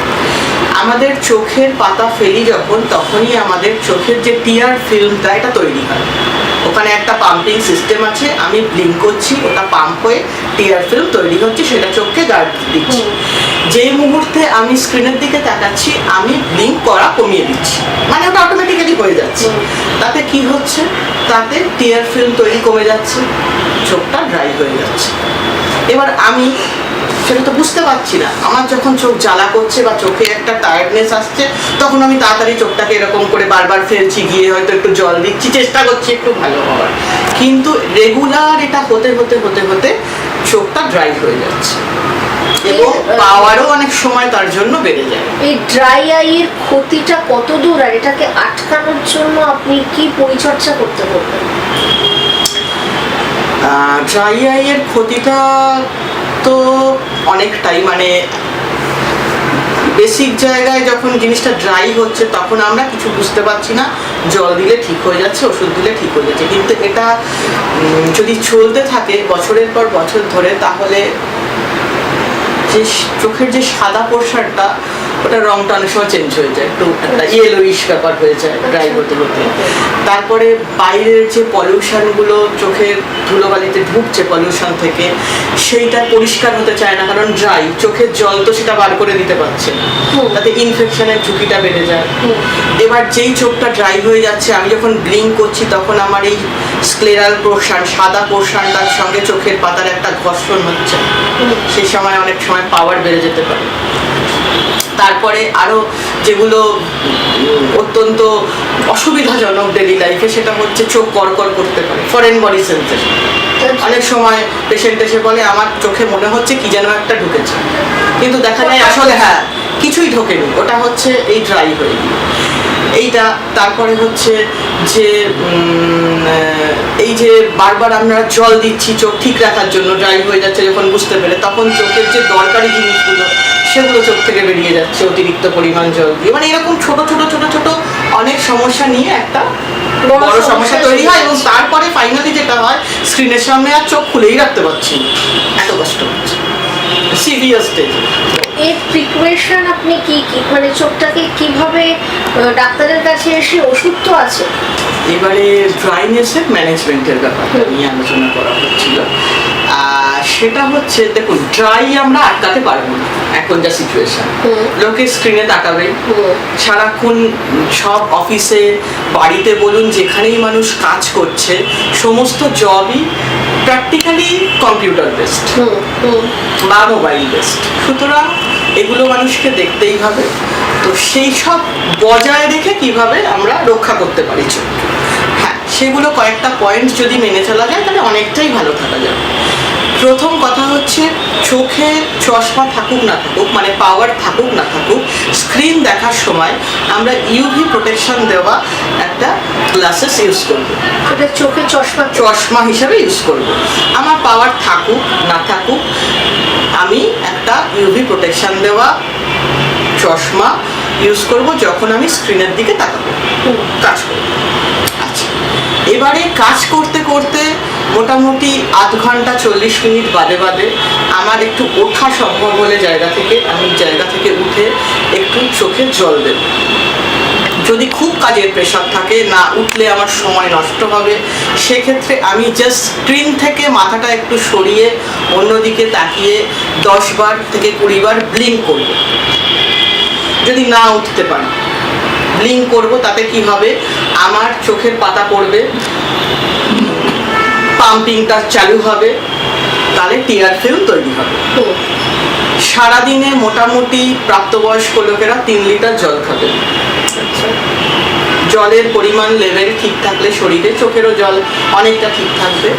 আমাদের চোখের পাতা ফেলি যখন, তখনই আমাদের চোখের যে টিয়ার ফিল্মটা এটা তৈরি হয়, ওখানে একটা পাম্পিং সিস্টেম আছে, আমি ব্লিঙ্ক করছি, ওটা পাম্প হয়ে টিয়ার ফিল্ম তৈরি হচ্ছে, সেটা চোখকে গার্ড দিচ্ছি। যেই মুহূর্তে আমি স্ক্রিনের দিকে তাকাচ্ছি, আমি ব্লিঙ্ক করা কমিয়ে দিচ্ছি, মানে ওটা অটোমেটিক্যালি হয়ে যাচ্ছে। তাতে কি হচ্ছে, তাতে টিয়ার ফিল্ম তৈরি কমে যাচ্ছে, চোখটা ড্রাই হয়ে যাচ্ছে। এবার আমি সেটা তো বুঝতে পারছি না, আমার যখন চোখ জ্বালা করছে বা চোখে একটা টায়ার্ডনেস আসছে, তখন আমি তাড়াতাড়ি চোখটাকে এরকম করে বারবার ফেলছি, গিয়ে হয়তো একটু জল দিচ্ছি, চেষ্টা করছি একটু ভালো হওয়ার, কিন্তু রেগুলার এটা হতে হতে হতে হতে চোখটা ড্রাই হয়ে যাচ্ছে এবং পাওয়ারও অনেক সময় তার জন্য বেড়ে যায়। এই ড্রাই আইয়ের ক্ষতিটা কত দূর, আর এটাকে আটকানোর জন্য আপনি কি পরিচর্যা করতে পারবেন? ড্রাই আইয়ের ক্ষতিটা তো অনেকটাই, মানে বেসিক জায়গায় যখন জিনিসটা ড্রাই হচ্ছে তখন আমরা কিছু বুঝতে পারছি না, জল দিলে ঠিক হয়ে যাচ্ছে, ওষুধ দিলে ঠিক হয়ে যাচ্ছে, কিন্তু এটা যদি চলতে থাকে বছরের পর বছর ধরে, তাহলে যে চোখের যে সাদা পোর্শনটা, ওটা রংটা অনেক সময় চেঞ্জ হয়ে যায়, একটু একটা ইয়েলোইশ ব্যাপার হয়ে যায় ড্রাই হতে হতে। তারপরে বাইরের যে পলিউশনগুলো চোখের ধুলোবালিতে ঢুকছে পলিউশন থেকে, সেইটা পরিষ্কার হতে চায় না, কারণ ড্রাই, চোখের জল তো সেটা বার করে দিতে পারছে না, তাতে ইনফেকশনের ঝুঁকিটা বেড়ে যায়। এবার যেই চোখটা ড্রাই হয়ে যাচ্ছে, আমি যখন ব্লিঙ্ক করছি তখন আমার এই স্ক্লেরাল পোর্শন, সাদা পোর্শনটার সঙ্গে চোখের পাতার একটা ঘর্ষণ হচ্ছে, সেই সময় অনেক সময় পাওয়ার বেড়ে যেতে পারে। তারপরে আরো যেগুলো অত্যন্ত অসুবিধাজনক ডেলি লাইফে, সেটা হচ্ছে চোখ কড়কড় করতে পারে, ফরেন বডি সেন্সেশন। অনেক সময় পেশেন্ট এসে বলে আমার চোখে মনে হচ্ছে কি যেন একটা ঢুকেছে, কিন্তু দেখা যায় আসলে হ্যাঁ কিছুই ঢোকেনি, ওটা হচ্ছে এই ড্রাই হয়ে গিয়ে এইটা। তারপরে হচ্ছে যে এই যে বারবার আমরা জল দিচ্ছি চোখ ঠিক রাখার জন্য, ড্রাই হয়ে যাচ্ছে যখন বুঝতে পেরে, তখন চোখের যে দরকারি জিনিসগুলো সেগুলো চোখ থেকে বেরিয়ে যাচ্ছে অতিরিক্ত পরিমাণ জল দিয়ে, মানে এরকম ছোট ছোট ছোট ছোট অনেক সমস্যা নিয়ে একটা বড় সমস্যা তৈরি হয়। এবং তারপরে ফাইনালি যেটা হয়, স্ক্রিনের সামনে আর চোখ খুলেই রাখতে পারছি না, এত কষ্ট হচ্ছে, সিভিয়ার স্টেজ। এর প্রিপারেশন আপনি কি কি, মানে চোখটাকে কিভাবে ডাক্তারের কাছে এসে, ওষুধ তো আছে, এবারে ড্রাইনেসের ম্যানেজমেন্টের ব্যাপারটা নিয়ে আলোচনা করা হচ্ছিল। সেটা হচ্ছে, দেখুন ড্রাই আমরা আটকাতে পারবো না, এখন যা সিচুয়েশন, লোকে স্ক্রিনে তাকাবে সারাক্ষণ, সব অফিসে বাড়িতে বলুন যেখানেই মানুষ কাজ করছে, সমস্ত জবই প্র্যাকটিক্যালি কম্পিউটার বেসড বা মোবাইল বেসড, সুতরাং এগুলো মানুষকে দেখতেই হবে। তো সেই সব বজায় রেখে কিভাবে আমরা রক্ষা করতে পারি চোখ, হ্যাঁ সেগুলো কয়েকটা পয়েন্ট যদি মেনে চলা যায় তাহলে অনেকটাই ভালো থাকা যাবে। প্রথম কথা হচ্ছে, চোখে চশমা থাকুক না থাকুক, মানে পাওয়ার থাকুক না থাকুক, স্ক্রিন দেখার সময় আমরা ইউভি প্রোটেকশন দেওয়া একটা গ্লাসেস ইউজ করবো, সেটা চোখে চশমা হিসেবে ইউজ করবো। আমার পাওয়ার থাকুক না থাকুক, আমি একটা ইউভি প্রোটেকশন দেওয়া চশমা ইউজ করব যখন আমি স্ক্রিনের দিকে তাকাবো, কাজ করবো। আচ্ছা, এবারে কাজ করতে করতে মোটামুটি আধ ঘন্টা 40 মিনিট বাদে বাদে আমার একটু ওঠা সম্ভব হলে জায়গা থেকে, আমি জায়গা থেকে উঠে একটু চোখে জল দেব। যদি খুব কাজের প্রেশার থাকে, না উঠলে আমার সময় নষ্ট হবে, সেক্ষেত্রে আমি জাস্ট স্ক্রিন থেকে মাথাটা একটু সরিয়ে অন্যদিকে তাকিয়ে 10 বার থেকে 20 বার ব্লিঙ্ক করব। যদি না উঠতে পারি, ব্লিঙ্ক করব, তাতে কি হবে, আমার চোখের পাতা পড়বে, পাম্পিংটা চালু হবে, তাহলে টিয়ার ফিল্ম তৈরি হবে। সারাদিনে মোটামুটি প্রাপ্তবয়স্ক লোকেরা 3 লিটার জল খাবে। জলের পরিমাণ লেভেল ঠিক থাকলে শরীরে চোখেরও জল অনেকটা ঠিক থাকবে।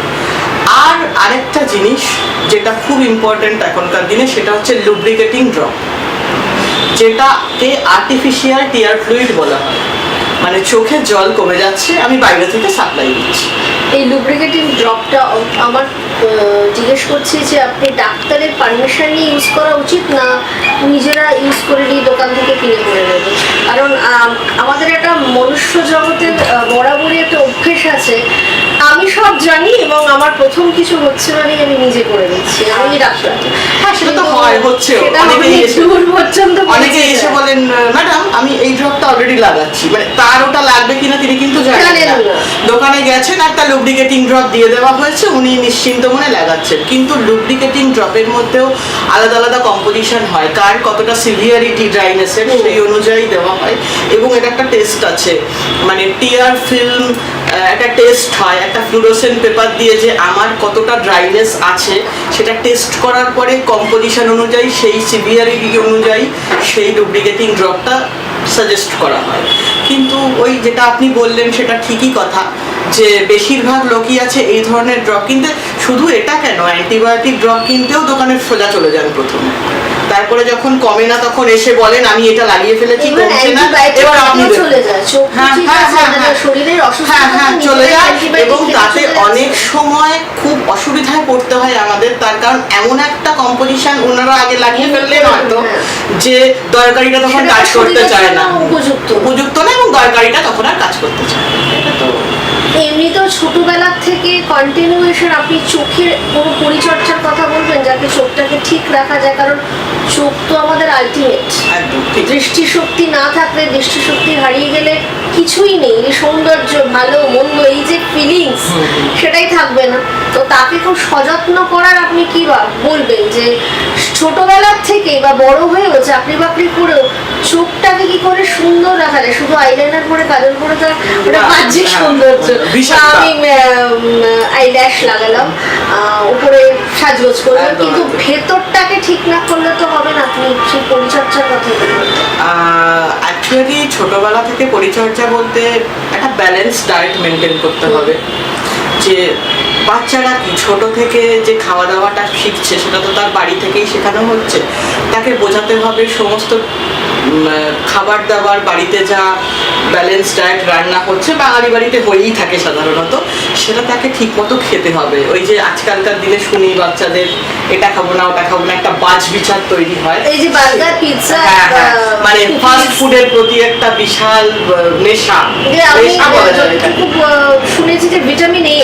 আর আরেকটা জিনিস যেটা খুব ইম্পর্টেন্ট এখনকার দিনে, সেটা হচ্ছে লুব্রিকেটিং ড্রপ, যেটাকে আর্টিফিশিয়াল টিয়ার ফ্লুইড বলা হয়। মানে চোখের জল কমে যাচ্ছে, আমি বাইরে থেকে সাপ্লাই দিচ্ছি। এই লুব্রিকেটিং ড্রপটা আমার জিজ্ঞেস করছি যে আপনি ডাক্তারের পারমিশন নিয়ে ইউজ করা উচিত, না নিজেরা ইউজ করে নিয়ে দোকান থেকে কিনে করে নেবেন? কারণ আমাদের একটা মনুষ্য জগতের বরাবরই একটা অভ্যেস আছে, আমি সব জানি এবং আমার প্রথম কিছু হচ্ছে মানে আমি নিজে করে নিচ্ছি, আমি ডাক্তার। হ্যাঁ, সেটা তো হয়, হচ্ছে। অনেকে এসে বলেন, ম্যাডাম আমি এই ড্রপটা অলরেডি লাগাচ্ছি, মানে তার ওটা লাগবে কিনা তিনি কিন্তু জানেন না। দোকানে গেছেন, একটা লুব্রিকেটিং ড্রপ দিয়ে দেওয়া হয়েছে, উনি নিশ্চিন্ত মনে লাগাচ্ছেন। কিন্তু লুব্রিকেটিং ড্রপের মধ্যেও আলাদা আলাদা কম্পোজিশন হয়, কার কতটা সিভিয়ারিটি ড্রাইনেসের সেই অনুযায়ী দেওয়া হয়। এবং এটা একটা টেস্ট আছে, মানে টিয়ার ফিল্ম একটা টেস্ট হয়, একটা ফ্লুরোসেন্ট পেপার দিয়ে যে আমার কতটা ড্রাইনেস আছে সেটা টেস্ট করার পরে কম্পোজিশন অনুযায়ী, সেই সিভিয়ারিটি অনুযায়ী সেই লুব্রিকেটিং ড্রপটা সাজেস্ট করা হয়। কিন্তু ওই যেটা আপনি বললেন সেটা ঠিকই কথা, যে বেশিরভাগ লোকই আছে এই ধরনের ড্রপ কিনতে। শুধু এটা কেন, অ্যান্টিবায়োটিক ড্রপ কিনতেও দোকানের সোজা চলে যান প্রথমে, তারপরে যখন কমে না তখন এসে বলেন আমি এটা লাগিয়ে ফেলেছি, কমছে না, এবার আপনি চলে যায় শরীরের অসুস্থতা চলে যায়। এবং তাতে অনেক সময় খুব অসুবিধায় পড়তে হয় আমাদের, তার কারণ এমন একটা কম্পোজিশন ওনারা আগে লাগিয়ে ফেললেন হয়তো যে দরকারিটা তখন কাজ করতে চায় না, উপযুক্ত না, এবং দরকারিটা তখন আর কাজ করতে চায় না। এটা তো এমনিতেও ছোটবেলা থেকে কন্টিনিউয়েশন আপনি চোখের কোনো পরিচর্যার কথা বলবেন যাতে চোখটাকে ঠিক রাখা যায়? কারণ চোখ তো আমাদের আলটিমেট। দৃষ্টিশক্তি না থাকলে, দৃষ্টিশক্তি হারিয়ে গেলে কিছুই নেই, এই সৌন্দর্য, ভালো মন্দ, এই যে ফিলিংস সেটাই থাকবে না। তো তাকে খুব সযত্ন করার আপনি কি বলবেন, যে ছোটবেলার থেকে বা বড় হয়েও চাকরি বাকরি করেও চোখটাকে কি করে সুন্দর রাখা যায়? শুধু আইলাইনার পরে কাজল পরে তো ওটা বাহ্যিক সৌন্দর্য, আমি আইল্যাশ লাগালাম, উপরে সাজগোজ করলাম, কিন্তু ভেতরটাকে ঠিক না করলে তো হবে না। আপনি সেই পরিচর্যার কথা বলবেন? অ্যাকচুয়ালি ছোটবেলা থেকে পরিচর্যা বলতে একটা ব্যালেন্স ডায়েট মেনটেন করতে হবে। যে বাচ্চারা কি ছোট থেকে যে খাওয়া দাওয়াটা শিখছে সেটা তো তার বাড়ি থেকেই শেখানো হচ্ছে, তাকে বোঝাতে হবে সমস্ত খাবার দাবার বাড়িতে যা ব্যালেন্স ডায়েট রান্না হচ্ছে, বাঙালি বাড়িতে হয়েই থাকে সাধারণত, সেটা তাকে ঠিক মতো খেতে হবে। ওই যে আজকালকার দিনে শুনি বাচ্চাদের এটা খাবো না ওটা খাবো না, একটা বাজ বিচার তৈরি হয়, এই যে বার্গার পিৎজা, মানে ফাস্ট ফুডের প্রতি একটা বিশাল নেশা বলা যায়। খুব শুনেছি যে ভিটামিন এ,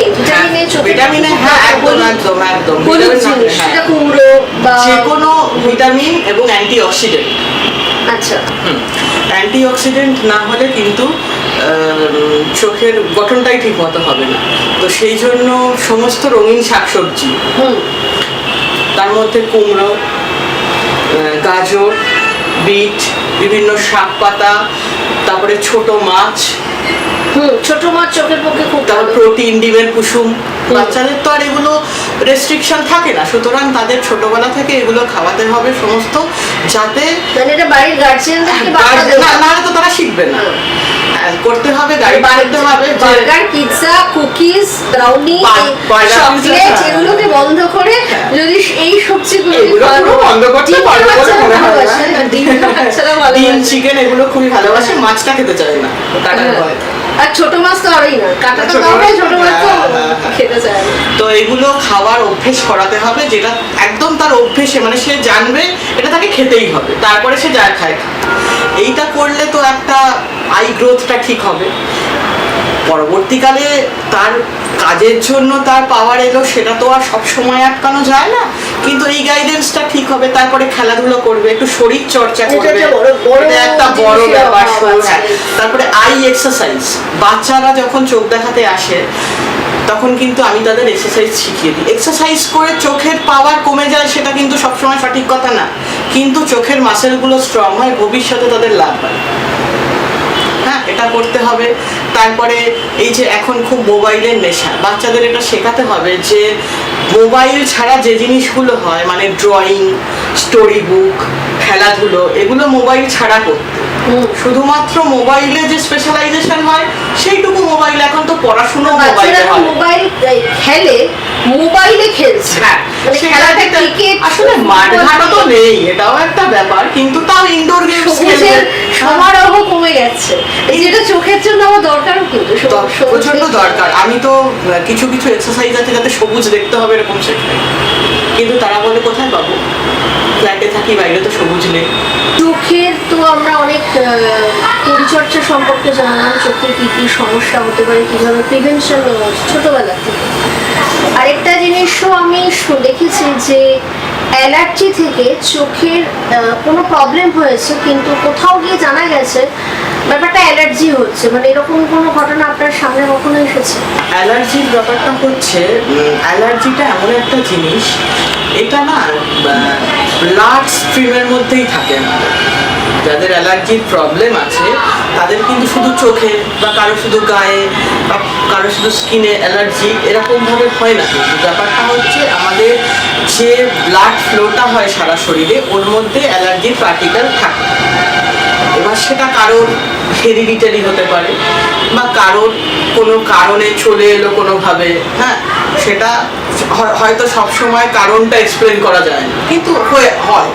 ভিটামিন এ, হ্যাঁ একদম একদম একদম, কুমড়ো বা যে কোনো ভিটামিন এবং অ্যান্টিঅক্সিডেন্ট। আচ্ছা, অ্যান্টিঅক্সিডেন্ট না হলে কিন্তু চোখের গঠনটাই ঠিক মতো হবে না। তো সেই জন্য সমস্ত রঙিন শাকসবজি, তার মধ্যে কুমড়ো, গাজর, বিট, বিভিন্ন শাক পাতা, তারপরে ছোট মাছ, ছোট মাছ চোখের পক্ষে খুব ভালো। প্রোটিন, ডিমের কুসুম। বাচ্চাদের তো আর এগুলো রেস্ট্রিকশন থাকে না, সুতরাং তাদের ছোটবেলা থেকে এগুলো খাওয়াতে হবে সমস্ত, যাতে মানে এটা বাড়ির গার্জিয়ানদেরকে না তো তারা শিখবে না, করতে হবে, গাইড করতে হবে। Burger, pizza, cookies, brownie, chocolate এগুলোকে বন্ধ করে যদি এই সবজিগুলো বন্ধ করতে পারবে বলে মনে হয় না। ডিম, চিকেন এগুলো খুবই ভালোবাসে, মাছটা খেতে চায় না, কাটার ভয়। আর ছোট মাছ তো আরই না, কাঁটা তো খাবে, ছোট মাছ তো খেতে চায় না। তো এগুলো খাওয়ার অভ্যেস করাতে হবে, যেটা একদম তার অভ্যেসে, মানে সে জানবে এটা তাকে খেতেই হবে, তারপরে সে যা খায়। এইটা করলে তো একটা আই গ্রোথটা ঠিক হবে। পরবর্তীকালে তার কাজের জন্য তার পাওয়ার এলো, সেটা তো আর সব সময় আটকানো যায় না, কিন্তু এই গাইডেন্সটা ঠিক হবে। তারপরে খেলাধুলো করবে, একটু শরীর চর্চা করবে, এটা একটা বড় ব্যাপার। হ্যাঁ, তারপরে আই এক্সারসাইজ। বাচ্চারা যখন চোখ দেখাতে আসে তখন কিন্তু আমি তাদের এক্সারসাইজ শিখিয়ে দিই। এক্সারসাইজ করে চোখের পাওয়ার কমে যায় সেটা কিন্তু সবসময় সঠিক কথা না, কিন্তু চোখের মাসেলগুলো স্ট্রং হয়, ভবিষ্যতে তাদের লাভ হয়। হ্যাঁ, এটা করতে হবে। তারপরে এই যে এখন খুব মোবাইলের নেশা, বাচ্চাদের এটা শেখাতে হবে যে মোবাইল ছাড়া যে জিনিসগুলো হয়, মানে ড্রয়িং, স্টোরি বুক, খেলাধুলো, এগুলো মোবাইল ছাড়া করতে। শুধুমাত্র মোবাইলে যে স্পেশালাইজেশন হয় সেইটুকু মোবাইল, এখন তো পড়াশোনা মোবাইলে হয়। মোবাইল খেলে, মোবাইলে খেলছে। হ্যাঁ, মানে খেলাটা ক্রিকেট, আসলে মাঠঘাটও তো নেই, এটাও একটা ব্যাপার, কিন্তু তাও ইনডোর গেমস খেলতে সমারোহ কমে গেছে, যেটা চোখের জন্য আমার দরকারও, কিন্তু প্রচন্ড দরকার। আমি তো কিছু কিছু এক্সারসাইজ আছে যাতে সবুজ দেখতে হবে এরকম শেখাই, কিন্তু তারা বলে কোথায় পাবো, ফ্ল্যাটে থাকি, বাইরে তো সবুজ নেই। চোখের তো আমরা অনেক পরিচর্যা সম্পর্কে জানলাম, চোখের কি কি সমস্যা হতে পারে, কিভাবে প্রিভেনশন নেওয়া ছোটবেলা থেকে। আরেকটা জিনিসও আমি দেখেছি যে অ্যালার্জি থেকে চোখের কোনো প্রবলেম হয়েছে, কিন্তু কোথাও গিয়ে জানা গেছে ব্যাপারটা অ্যালার্জি হচ্ছে, মানে এরকম কোনো ঘটনা আপনার সামনে কখনো এসেছে? অ্যালার্জির ব্যাপারটা হচ্ছে, অ্যালার্জিটা এমন একটা জিনিস, এটা না ব্লাড স্ট্রিমের মধ্যেই থাকে আমাদের। যাদের অ্যালার্জির প্রবলেম আছে তাদের কিন্তু শুধু চোখে বা কারো শুধু গায়ে বা কারো শুধু স্কিনে অ্যালার্জি এরকমভাবে হয় না, কিন্তু ব্যাপারটা হচ্ছে আমাদের যে ব্লাড ফ্লোটা হয় সারা শরীরে, ওর মধ্যে অ্যালার্জির পার্টিকেল থাকে। এবার সেটা কারোর হেরিডিটারি হতে পারে বা কারোর কোনো কারণে চলে এলো কোনোভাবে, হ্যাঁ, সেটা হয়তো সবসময় কারণটা এক্সপ্লেন করা যায় না, কিন্তু হয়।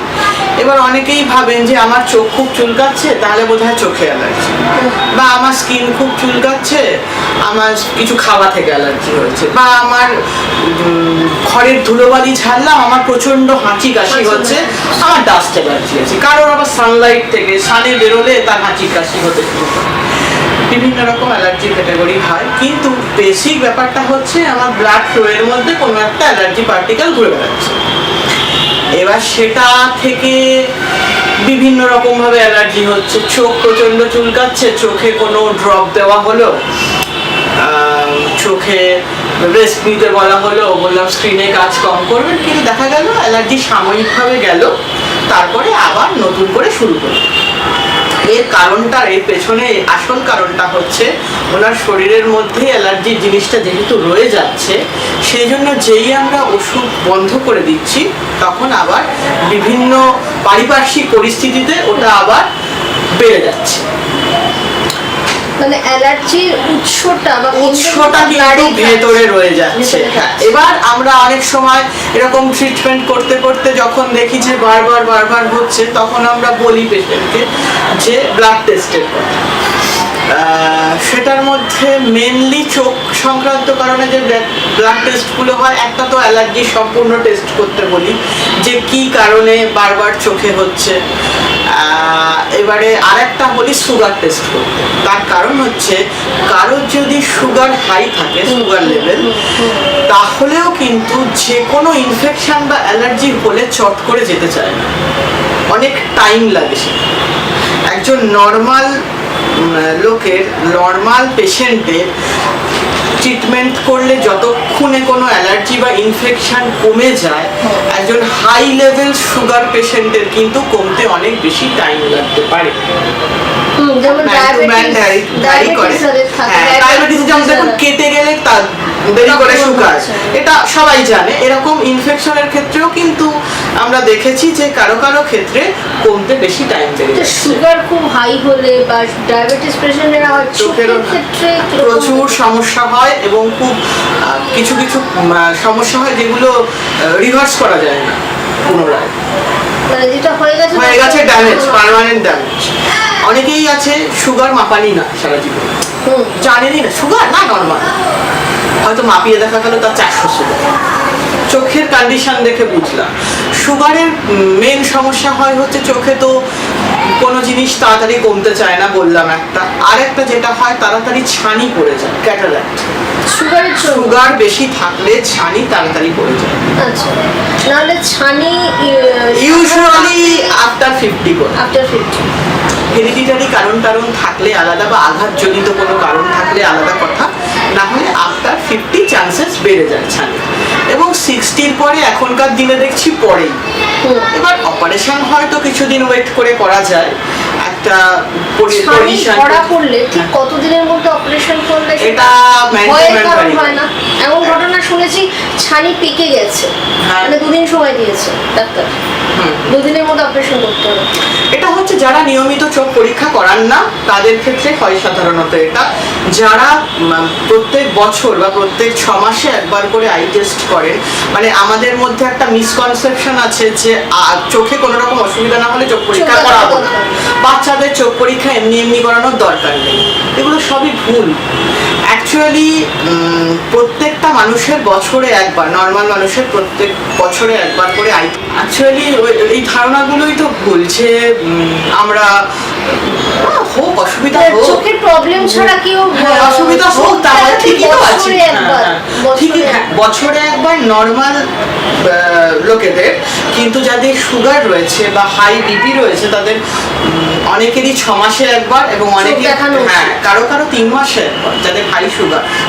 এবার অনেকেই ভাবেন যে আমার চোখ খুব চুলকাচ্ছে, তাহলে বোধহয় চোখে অ্যালার্জি, বা আমার স্কিন খুব চুলকাচ্ছে, আমার কিছু খাওয়া থেকে অ্যালার্জি হয়েছে, বা আমার ঘরের ধুলোবালি ঝাড়লাম, আমার প্রচন্ড হাঁচি কাশি হচ্ছে, আমার ডাস্ট অ্যালার্জি আছে। কারোর আবার সানলাইট থেকে, সানে বেরোলে তার হাঁচি কাশি হতে শুরু করে। বিভিন্ন রকম অ্যালার্জি ক্যাটাগরি হয়, কিন্তু বেসিক ব্যাপারটা হচ্ছে আমার ব্লাড ফ্লো এর মধ্যে কোনো একটা অ্যালার্জি পার্টিকেল ঘুরে বেড়াচ্ছে। এবার সেটা থেকে বিভিন্ন রকম ভাবে অ্যালার্জি হচ্ছে। চোখ প্রচন্ড চুলকাচ্ছে, চোখে কোনো ড্রপ দেওয়া হলো, চোখে রেস্ট নিতে বলা হলো, বললাম স্ক্রিনে কাজ কম করবেন, কিন্তু দেখা গেল অ্যালার্জি সাময়িকভাবে গেল, তারপরে আবার নতুন করে শুরু করলো। এর কারণটা, এর পেছনে আসল কারণটা হচ্ছে ওনার শরীরের মধ্যে অ্যালার্জির জিনিসটা যেহেতু রয়ে যাচ্ছে, সেই জন্য যেই আমরা ওষুধ বন্ধ করে দিচ্ছি, তখন আবার বিভিন্ন পারিপার্শ্বিক পরিস্থিতিতে ওটা আবার বেড়ে যাচ্ছে। মানে অ্যালার্জির উৎসটা কিন্তু ভেতরে রয়ে যাচ্ছে। এবার আমরা অনেক সময় এরকম ট্রিটমেন্ট করতে করতে যখন দেখি যে বারবার হচ্ছে, তখন আমরা বলি পেশেন্টকে যে ব্লাড টেস্টের কথা। সেটার মধ্যে মেনলি চোখ সংক্রান্ত কারণে যে ব্লাড টেস্টগুলো হয়, একটা তো অ্যালার্জি সম্পূর্ণ টেস্ট করতে বলি যে কি কারণে বারবার চোখে হচ্ছে। এবারে আরেকটা বলি সুগার টেস্ট করতে। তার কারণ হচ্ছে কারোর যদি সুগার হাই থাকে, সুগার লেভেল, তাহলেও কিন্তু যে কোনো ইনফেকশন বা অ্যালার্জি হলে চট করে যেতে চায় না, অনেক টাইম লাগে। একজন নর্মাল লোকের, নর্মাল পেশেন্টের ট্রিটমেন্ট করলে যতক্ষণে কোনো অ্যালার্জি বা ইনফেকশন কমে যায়, একজন হাই লেভেল সুগার পেশেন্টের কিন্তু কমতে অনেক বেশি টাইম লাগতে পারে। ডায়াবেটিস যেমন দেখুন কেটে গেলে তার দেরি করে শুকায়, এটা সবাই জানে। এরকম ইনফেকশনের ক্ষেত্রেও কিন্তু আমরা দেখেছি যে কারো কারো ক্ষেত্রে কমতে বেশি টাইম লেগে যায়। সুগার খুব হাই হলে বা ডায়াবেটিস পেশেন্টের চোখের ক্ষেত্রে প্রচুর সমস্যা হয়, এবং খুব কিছু সমস্যা হয় যেগুলো রিভার্স করা যায় না পুনরায়। মানে যেটা হয়ে গেছে ড্যামেজ, পার্মানেন্ট ড্যামেজ। অনেকেই আছে সুগার মাপানি না সারা জীবন, জানেনই না সুগার না নর্মাল, হয়তো মাপিয়ে দেখা গেল তার 400 সুগার, চোখের কন্ডিশন দেখে বুঝলাম। সুগারের মেন সমস্যা হয় হচ্ছে চোখে তো কোনো জিনিস তাড়াতাড়ি কমতে চায় না, বললাম একটা। আরেকটা যেটা হয় তাড়াতাড়ি ছানি পড়ে যায়, ক্যাটারাক্ট। সুগার বেশি থাকলে ছানি তাড়াতাড়ি পড়ে যায়। আচ্ছা, নাহলে ছানি ইউজুয়ালি আফটার 50 করে। আফটার 50 হেরিডিটারি কারণ থাকলে আলাদা, বা আঘাতজনিত কোনো কারণ থাকলে আলাদা কথা, না হলে আফটার 50 চান্সেস বেড়ে যায় ছানি। এবং 60-র পরে এখনকার দিনে দেখছি পরেই। এবার অপারেশন হয়তো কিছুদিন ওয়েট করে করা যায়, একটা একটা ছানি position। ধরা পড়লে ঠিক কতদিনের মধ্যে অপারেশন করলে এটা ভয়ের management কারণ বাড়ি। হয় না? এমন ঘটনা শুনেছি ছানি পেকে গেছে, হ্যাঁ। মানে 2 দিন সময় দিয়েছে ডাক্তার, 2 দিনের মধ্যে অপারেশন করতে হবে। এটা হচ্ছে যারা নিয়মিত চোখ পরীক্ষা করান না তাদের ক্ষেত্রে হয় সাধারণত এটা। যারা প্রত্যেক বছর বা প্রত্যেক 6 মাসে একবার করে আই টেস্ট করেন, মানে আমাদের মধ্যে একটা মিসকনসেপশন আছে যে চোখে কোনো রকম অসুবিধা না হলে চোখ পরীক্ষা চোখ করাবো না, দরকার নেই। বাচ্চাদের চোখ পরীক্ষা এমনি এমনি করানোর দরকার নেই, এগুলো সবই ভুল। অ্যাকচুয়ালি প্রত্যেকটা মানুষের বছরে একবার, নর্মাল মানুষের প্রত্যেক বছরে একবার করে আই, অ্যাকচুয়ালি এই ধারণাগুলোই তো ভুল যে আমরা হোক অসুবিধা হোক, চোখের প্রবলেম ছাড়া কেউ হ্যাঁ, অসুবিধা হোক তাহলে ঠিকই তো আছে। বছরে একবার, ঠিকই, হ্যাঁ, বছরে একবার নর্মাল লোকেদের, কিন্তু যাদের সুগার রয়েছে বা হাই বিপি রয়েছে তাদের অনেকেরই 6 মাসে একবার এবং অনেকে দেখানো হ্যাঁ উচিত। কারো 3 মাসে একবার, যাদের হাই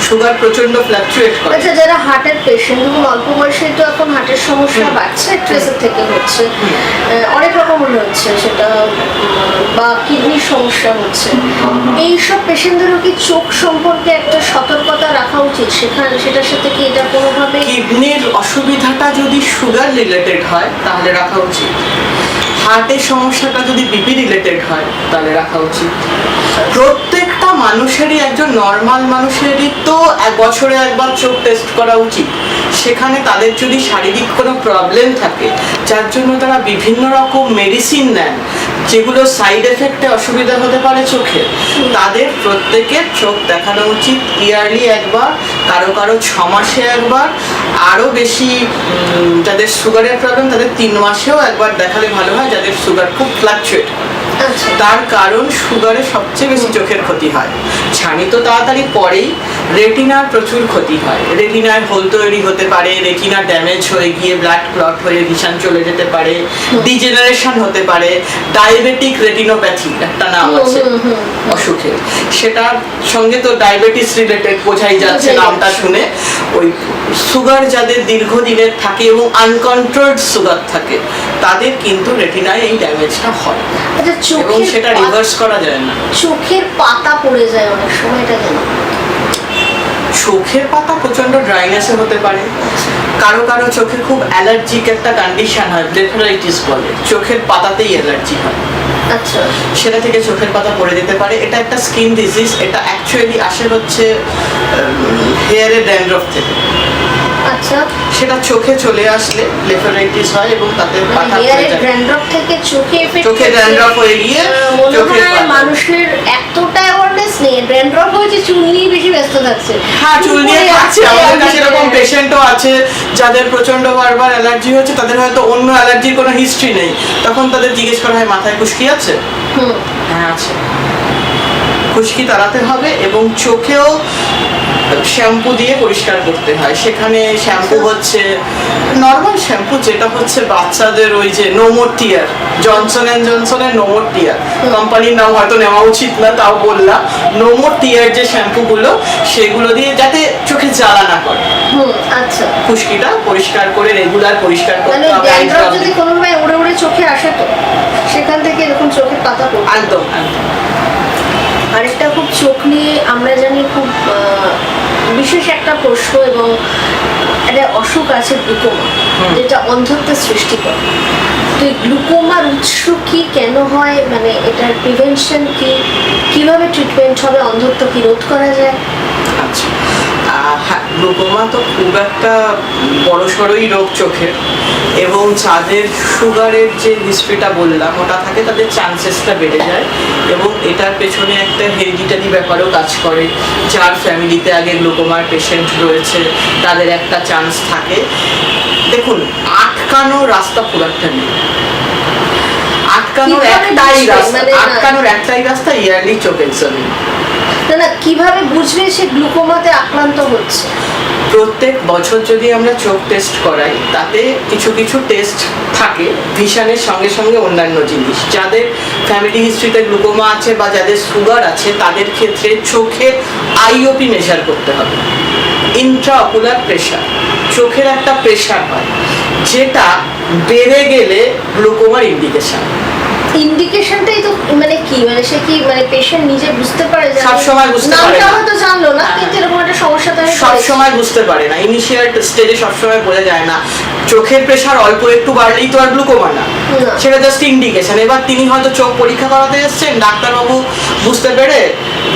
সুগার প্রচন্ড ফ্লাকচুয়েট করে। আচ্ছা, যারা হার্টের পেশেন্ট, এবং অল্প বয়সে তো এখন হার্টের সমস্যা বাড়ছে, স্ট্রেসের থেকে হচ্ছে, অনেক রকমের হচ্ছে সেটা, বা কিডনির সমস্যা হচ্ছে, এইসব পেশেন্টদেরও কি চোখ সম্পর্কে একটা সতর্কতা রাখা উচিত? সেটার সাথে কি এটা কোনোভাবে কিডনির অসুবিধাটা যদি সুগার রিলেটেড হয় তাহলে রাখা উচিত, হার্টের সমস্যাটা যদি বিপি রিলেটেড হয় তাহলে রাখা উচিত। প্রত্যেকটা মানুষেরই, একজন নর্মাল মানুষেরই তো বছরে একবার চোখ টেস্ট করা উচিত। সেখানে তাদের যদি শারীরিক কোনো প্রবলেম থাকে যার জন্য তারা বিভিন্ন রকম মেডিসিন নেন, যেগুলো সাইড এফেক্টে অসুবিধা হতে পারে চোখে, তাদের প্রত্যেকের চোখ দেখানো উচিত ইয়ারলি একবার, কারো 6 মাসে একবার, আরও বেশি যাদের সুগারের প্রবলেম তাদের 3 মাসেও একবার দেখালে ভালো হয়, যাদের সুগার খুব ফ্লাকচুয়েট। আচ্ছা, তার কারণ সুগারে সবচেয়ে বেশি চোখের ক্ষতি হয়, ছানি তো তাড়াতাড়ি পরেই, রেটিনার প্রচুর ক্ষতি হয়, রেটিনায় হোল তৈরি হতে পারে, রেটিনা ড্যামেজ হয়ে গিয়ে ব্লাড ক্লট হয়ে ভিশন চলে যেতে পারে, ডিজেনারেশন হতে পারে, ডায়াবেটিক রেটিনোপ্যাথি একটা নাম আছে অসুখের, সেটার সঙ্গে তো ডায়াবেটিস রিলেটেড বোঝাই যাচ্ছে নামটা শুনে। ওই সুগার যাদের দীর্ঘদিনের থাকে এবং আনকন্ট্রোলড সুগার থাকে তাদের কিন্তু রেটিনায় এই ড্যামেজটা হয়, আচ্ছা, এবং সেটা রিভার্স করা যায় না। চোখের পাতা পড়ে যায় অনেক সময়, এটা কেন? চোখের পাতা প্রচন্ড ড্রাইনেসে হতে পারে, কারো চোখে খুব অ্যালার্জিক একটা কন্ডিশন হয়, ব্লেফারাইটিস বলে, চোখের পাতাতেই অ্যালার্জি হয়, আচ্ছা, সেটা থেকে চোখের পাতা পড়ে যেতে পারে। এটা একটা স্কিন ডিজিজ, এটা অ্যাকচুয়ালি আসে হচ্ছে হেয়ারের ড্যান্ড্রফ থেকে। আচ্ছা, সেটা চোখে চলে আসলে ব্লেফারাইটিস হয় এবং তাতে পাতা পড়ে হেয়ারের যায়, ড্যান্ড্রফ থেকে চোখে এফেক্ট, চোখে ড্যান্ড্রফ হয়ে গিয়ে মনে চোখের হয় পাতা। মানুষের এতটা অ্যাওয়ারনেস নেই, ড্যান্ড্রফ হয়েছে চুল নিয়ে বেশি ব্যস্ত থাকছে। হ্যাঁ, চুল নিয়ে থাকছে, আমাদের কাছে এরকম পেশেন্টও আছে যাদের প্রচন্ড বারবার অ্যালার্জি হচ্ছে, তাদের হয়তো অন্য অ্যালার্জির কোনো হিস্ট্রি নেই, তখন তাদের জিজ্ঞেস করা হয় মাথায় খুশকি আছে? হ্যাঁ আছে, খুশকি তাড়াতে হবে এবং চোখেও শ্যাম্পু দিয়ে পরিষ্কার করতে হয়। সেখানে শ্যাম্পু হচ্ছে নর্মাল শ্যাম্পু, যেটা হচ্ছে বাচ্চাদের ওই যে নোমোর টিয়ার, জনসনের নোমোর টিয়ার, কোম্পানির নাম হয়তো নেওয়া উচিত না তাও বললাম, নোমোর টিয়ার যে শ্যাম্পুগুলো সেগুলো দিয়ে যাতে চোখে জ্বালা না করে, আচ্ছা, খুশকিটা পরিষ্কার করে রেগুলার পরিষ্কার করতে মানে হবে। ড্যান্ড্রফ যদি কোনোভাবে উড়ে উড়ে চোখে আসে তো সেখান থেকে এরকম চোখের পাতা পড়ে। একদম। আরেকটা খুব চোখ নিয়ে আমরা জানি খুব বিশেষ একটা প্রশ্ন, এবং একটা অসুখ আছে গ্লুকোমা, যেটা অন্ধত্বের সৃষ্টি করে। তো এই গ্লুকোমার উৎস কি, কেন হয়, মানে এটার প্রিভেনশন কি, কিভাবে ট্রিটমেন্ট হবে, অন্ধত্ব কি রোধ করা যায়? আচ্ছা, হ্যাঁ, গ্লুকোমা তো খুব একটা বড়সড়ই রোগ চোখের, এবং যাদের সুগারের যে হিস্ট্রিটা বললাম ওটা থাকে তাদের চান্সেসটা বেড়ে যায়, এবং এটার পেছনে একটা হেরিডিটারি ব্যাপারও কাজ করে। যার ফ্যামিলিতে আগে গ্লুকোমার পেশেন্ট রয়েছে তাদের একটা চান্স থাকে। দেখুন, আটকানো রাস্তা খুব একটা নেই, আটকানোর একটাই রাস্তা ইয়ারলি চোখ এক্সামিন। না, কিভাবে বুঝবে সে গ্লুকোমাতে আক্রান্ত হচ্ছে? প্রত্যেক বছর যদি আমরা চোখ টেস্ট করাই তাতে কিছু কিছু টেস্ট থাকে, ভিশনের সঙ্গে সঙ্গে অন্যান্য জিনিস। যাদের ফ্যামিলি হিস্ট্রিতে গ্লুকোমা আছে বা যাদের সুগার আছে তাদের ক্ষেত্রে চোখের আইওপি মেজার করতে হবে, ইন্ট্রাঅকুলার প্রেশার, চোখের একটা প্রেশার হয় যেটা বেড়ে গেলে গ্লুকোমার ইন্ডিকেশন। ইন্ডিকেশনটাই তো মানে কি, মানে সে কি মানে পেশেন্ট নিজে বুঝতে পারে যে সবসময় বুঝতে পারে নামটা না। হয়তো জানলো না, হ্যাঁ। কিন্তু এরকম একটা সমস্যা তো সব সময় বুঝতে পারে না, ইনিশিয়াল স্টেজে সবসময় বোঝা যায় না। চোখের প্রেশার অল্প একটু বাড়লেই তো আর গ্লুকোমা না, না। সেটা জাস্ট ইন্ডিকেশন। এবার তিনি হয়তো চোখ পরীক্ষা করাতে এসেছেন, ডাক্তারবাবু বুঝতে পেরে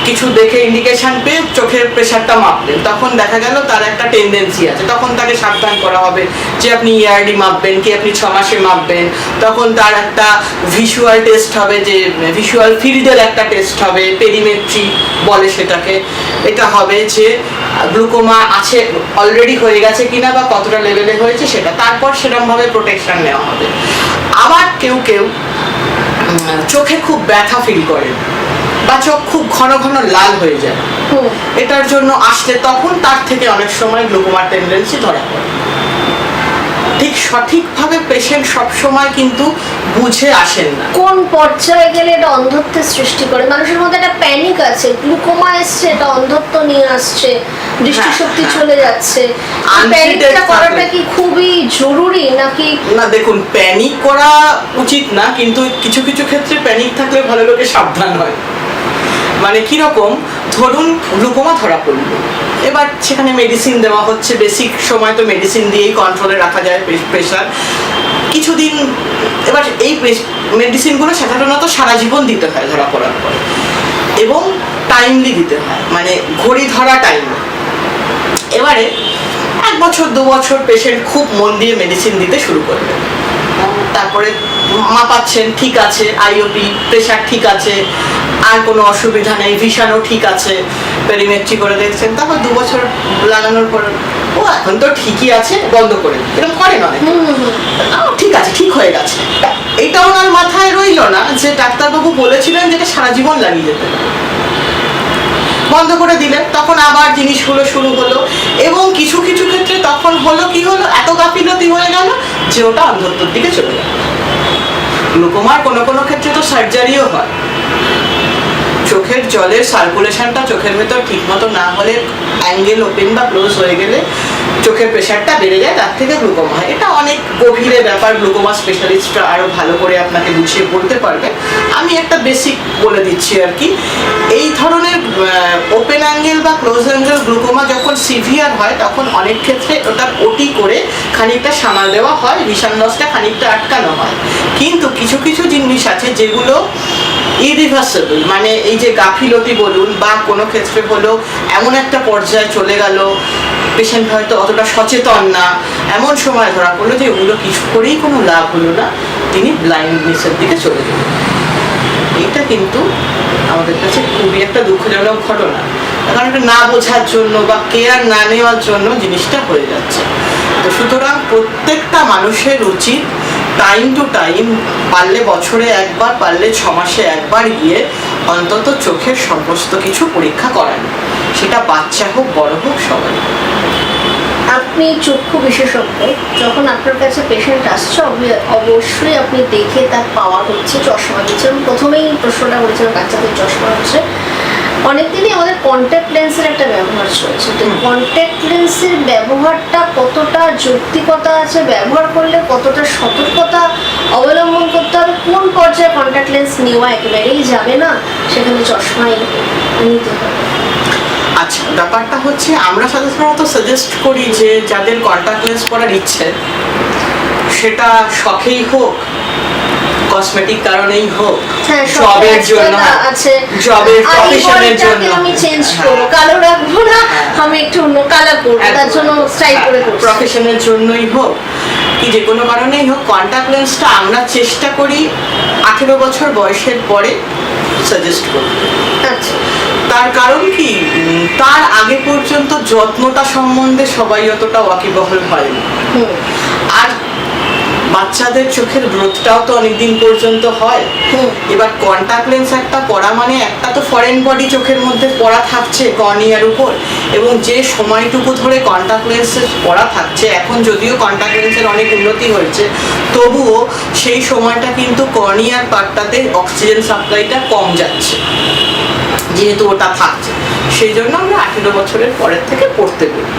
কিছু দেখে ইন্ডিকেশন পেয়ে চোখের প্রেশারটা মাপলেন, তখন দেখা গেল তার একটা টেন্ডেন্সি আছে, তখন তাকে সাবধান করা হবে যে আপনি ইয়ারলি মাপবেন কি আপনি 6 মাসে মাপবেন। তখন তার একটা ভিজুয়াল টেস্ট হবে, যে ভিজুয়াল ফিল্ডের একটা টেস্ট হবে, পেরিমেট্রি বলে সেটাকে। এটা হবে যে গ্লুকোমা আছে অলরেডি হয়ে গেছে কিনা বা কতটা লেভেলে হয়েছে সেটা, তারপর সেরকমভাবে প্রোটেকশন নেওয়া হবে। আবার কেউ কেউ চোখে খুব ব্যথা ফিল করেন বা চোখ খুব ঘন ঘন লাল হয়ে যায়, এটার জন্য আসলে তখন তার থেকে অনেক সময় গ্লুকোমার টেন্ডেন্সি ধরা পড়ে। ঠিক সঠিকভাবে পেশেন্ট সবসময় কিন্তু বুঝে আসেন না। কোন পর্যায়ে গেলে এটা অন্ধত্বের সৃষ্টি করে? মানুষের মধ্যে একটা প্যানিক আছে, গ্লুকোমা এসছে, এটা অন্ধত্ব নিয়ে আসছে, দৃষ্টিশক্তি হ্যাঁ। চলে যাচ্ছে। Untreated প্যানিকটা করাটা থাকলে। কি খুবই জরুরি নাকি? না দেখুন, প্যানিক করা উচিত না, কিন্তু কিছু কিছু ক্ষেত্রে প্যানিক থাকলে ভালো লোকে সাবধান হয়। মানে কিরকম, ধরুন গ্লুকোমা ধরা পড়লো, এবার সেখানে মেডিসিন দেওয়া হচ্ছে, বেসিক সময় তো মেডিসিন দিয়েই কন্ট্রোলে রাখা যায় প্রেশার কিছুদিন। এবার এই মেডিসিনগুলো সাধারণত সারা জীবন দিতে হয় ধরা পড়ার পরে, এবং টাইমলি দিতে হয়, মানে ঘড়ি ধরা টাইমে। এবারে 1 বছর 2 বছর পেশেন্ট খুব মন দিয়ে মেডিসিন দিতে শুরু করবে, তারপরে মাপাচ্ছেন ঠিক আছে, আইওপি প্রেশার ঠিক আছে, আর কোনো অসুবিধা নেই, ভিশনও ঠিক আছে, পেরিমেট্রি করে দেখছেন, তারপর 2 বছর লাগানোর পর ও এখন তো ঠিকই আছে, বন্ধ করে এরকম করেন অনেক। ঠিক আছে, ঠিক হয়ে গেছে। এটা ওনার মাথায় রইল না যে ডাক্তারবাবু বলেছিলেন যেটা সারা জীবন লাগিয়ে যেতে পারে, বন্ধ করে দিলেন। তখন আবার জিনিসগুলো শুরু হলো, এবং কিছু কিছু ক্ষেত্রে তখন হলো কি হলো, এত গাফিলতি হয়ে গেল যে ওটা অন্ধত্বের দিকে চলে গেল। গ্লুকোমার কোনো কোনো ক্ষেত্রে তো সার্জারিও হয়। চোখের জলের সার্কুলেশনটা চোখের ভেতর ঠিক মতো না হলে, অ্যাঙ্গেল ওপেন বা ক্লোজ হয়ে গেলে চোখের প্রেশারটা বেড়ে যায়, তার থেকে গ্লুকোমা হয়। এটা অনেক গভীরে ব্যাপার, গ্লুকোমা স্পেশালিস্টরা আরো ভালো করে আপনাকে বুঝিয়ে বলতে পারবে। আমি একটা বেসিক বলে দিচ্ছি আর কি। এই ধরনের ওপেন অ্যাঙ্গেল বা ক্লোজ অ্যাঙ্গেল গ্লুকোমা যখন সিভিয়ার হয়, তখন অনেক ক্ষেত্রে ওটার ওটি করে খানিকটা সামাল দেওয়া হয়, ভিশন লসটা খানিকটা আটকানো হয়। কিন্তু কিছু কিছু জিনিস আছে যেগুলো ইরিভার্সেবল, মানে এই যে গাফিলতি বলুন বা কোনো ক্ষেত্রে হলো এমন একটা পর্যায়ে চলে গেল, পেশেন্ট হয়তো অতটা সচেতন না, এমন সময় ধরা পড়লো যে ওগুলো কিছু করেই কোনো লাভ হলো না, তিনি ব্লাইন্ডনেসের দিকে চলে গেলেন। এটা কিন্তু আমাদের কাছে খুবই একটা দুঃখজনক ঘটনা, কারণ এটা না বোঝার জন্য বা কেয়ার না নেওয়ার জন্য জিনিসটা হয়ে যাচ্ছে। তো সুতরাং প্রত্যেকটা মানুষের উচিত টাইম টু টাইম, পারলে বছরে একবার, পারলে 6 মাসে একবার গিয়ে অন্তত চোখের সমস্ত কিছু পরীক্ষা করানো, সেটা বাচ্চা হোক বড় হোক সবাই। আপনি চক্ষু বিশেষজ্ঞ, যখন আপনার কাছে পেশেন্ট আসছে অবশ্যই আপনি দেখে তার পাওয়ার হচ্ছে চশমা দিচ্ছেন। প্রথমেই প্রশ্নটা করেছিলাম বাচ্চাদের চশমা হচ্ছে, অনেকদিনই আমাদের কন্ট্যাক্ট লেন্সের একটা ব্যবহার চলছে। তো কন্ট্যাক্ট লেন্সের ব্যবহারটা কতটা যৌক্তিকতা আছে, ব্যবহার করলে কতটা সতর্কতা অবলম্বন করতে হবে, কোন পর্যায়ে কন্ট্যাক্ট লেন্স নেওয়া একেবারেই যাবে না, সেখানে চশমাই নিতে হবে? আচ্ছা, ব্যাপারটা হচ্ছে আমরা সাধারণত সাজেস্ট করি যে যাদের কন্ট্যাক্ট লেন্স পরার ইচ্ছে, সেটা শখেই হোক, কসমেটিক কারণেই হোক, জবের জন্য, জবের প্রফেশনের জন্য, আমি চেঞ্জ করব, কালো রাখবো না, আমি একটু অন্য কালার করব, তার জন্য স্টাইল করে করব, প্রফেশনের জন্যই হোক কি যে কোনো কারণেই হোক, কন্ট্যাক্ট লেন্সটা আমরা চেষ্টা করি 18 বছর বয়সের পরে সাজেস্ট করতে। আচ্ছা, তার কারণ কি, তার আগে পর্যন্ত যত্নটা সম্বন্ধে সবাই অতটা ওয়াকিবহাল হয় না। আর বাচ্চাদের চোখের গ্রোথটাও তো অনেকদিন পর্যন্ত হয়। এবার কন্ট্যাক্ট লেন্স একটা পরা মানে একটা তো ফরেন বডি চোখের মধ্যে পরা থাকছে কর্নিয়ার উপর, এবং যে সময়টুকু ধরে কন্ট্যাক্ট লেন্স পরা থাকছে, এখন যদিও কন্ট্যাক্ট লেন্সের অনেক উন্নতি হয়েছে, তবুও সেই সময়টা কিন্তু কর্নিয়ার পার্টটাতে অক্সিজেন সাপ্লাইটা কম যাচ্ছে, যেহেতু ওটা থাকছে। সেই জন্য আমরা 18 বছরের পরের থেকে পড়তে বলি।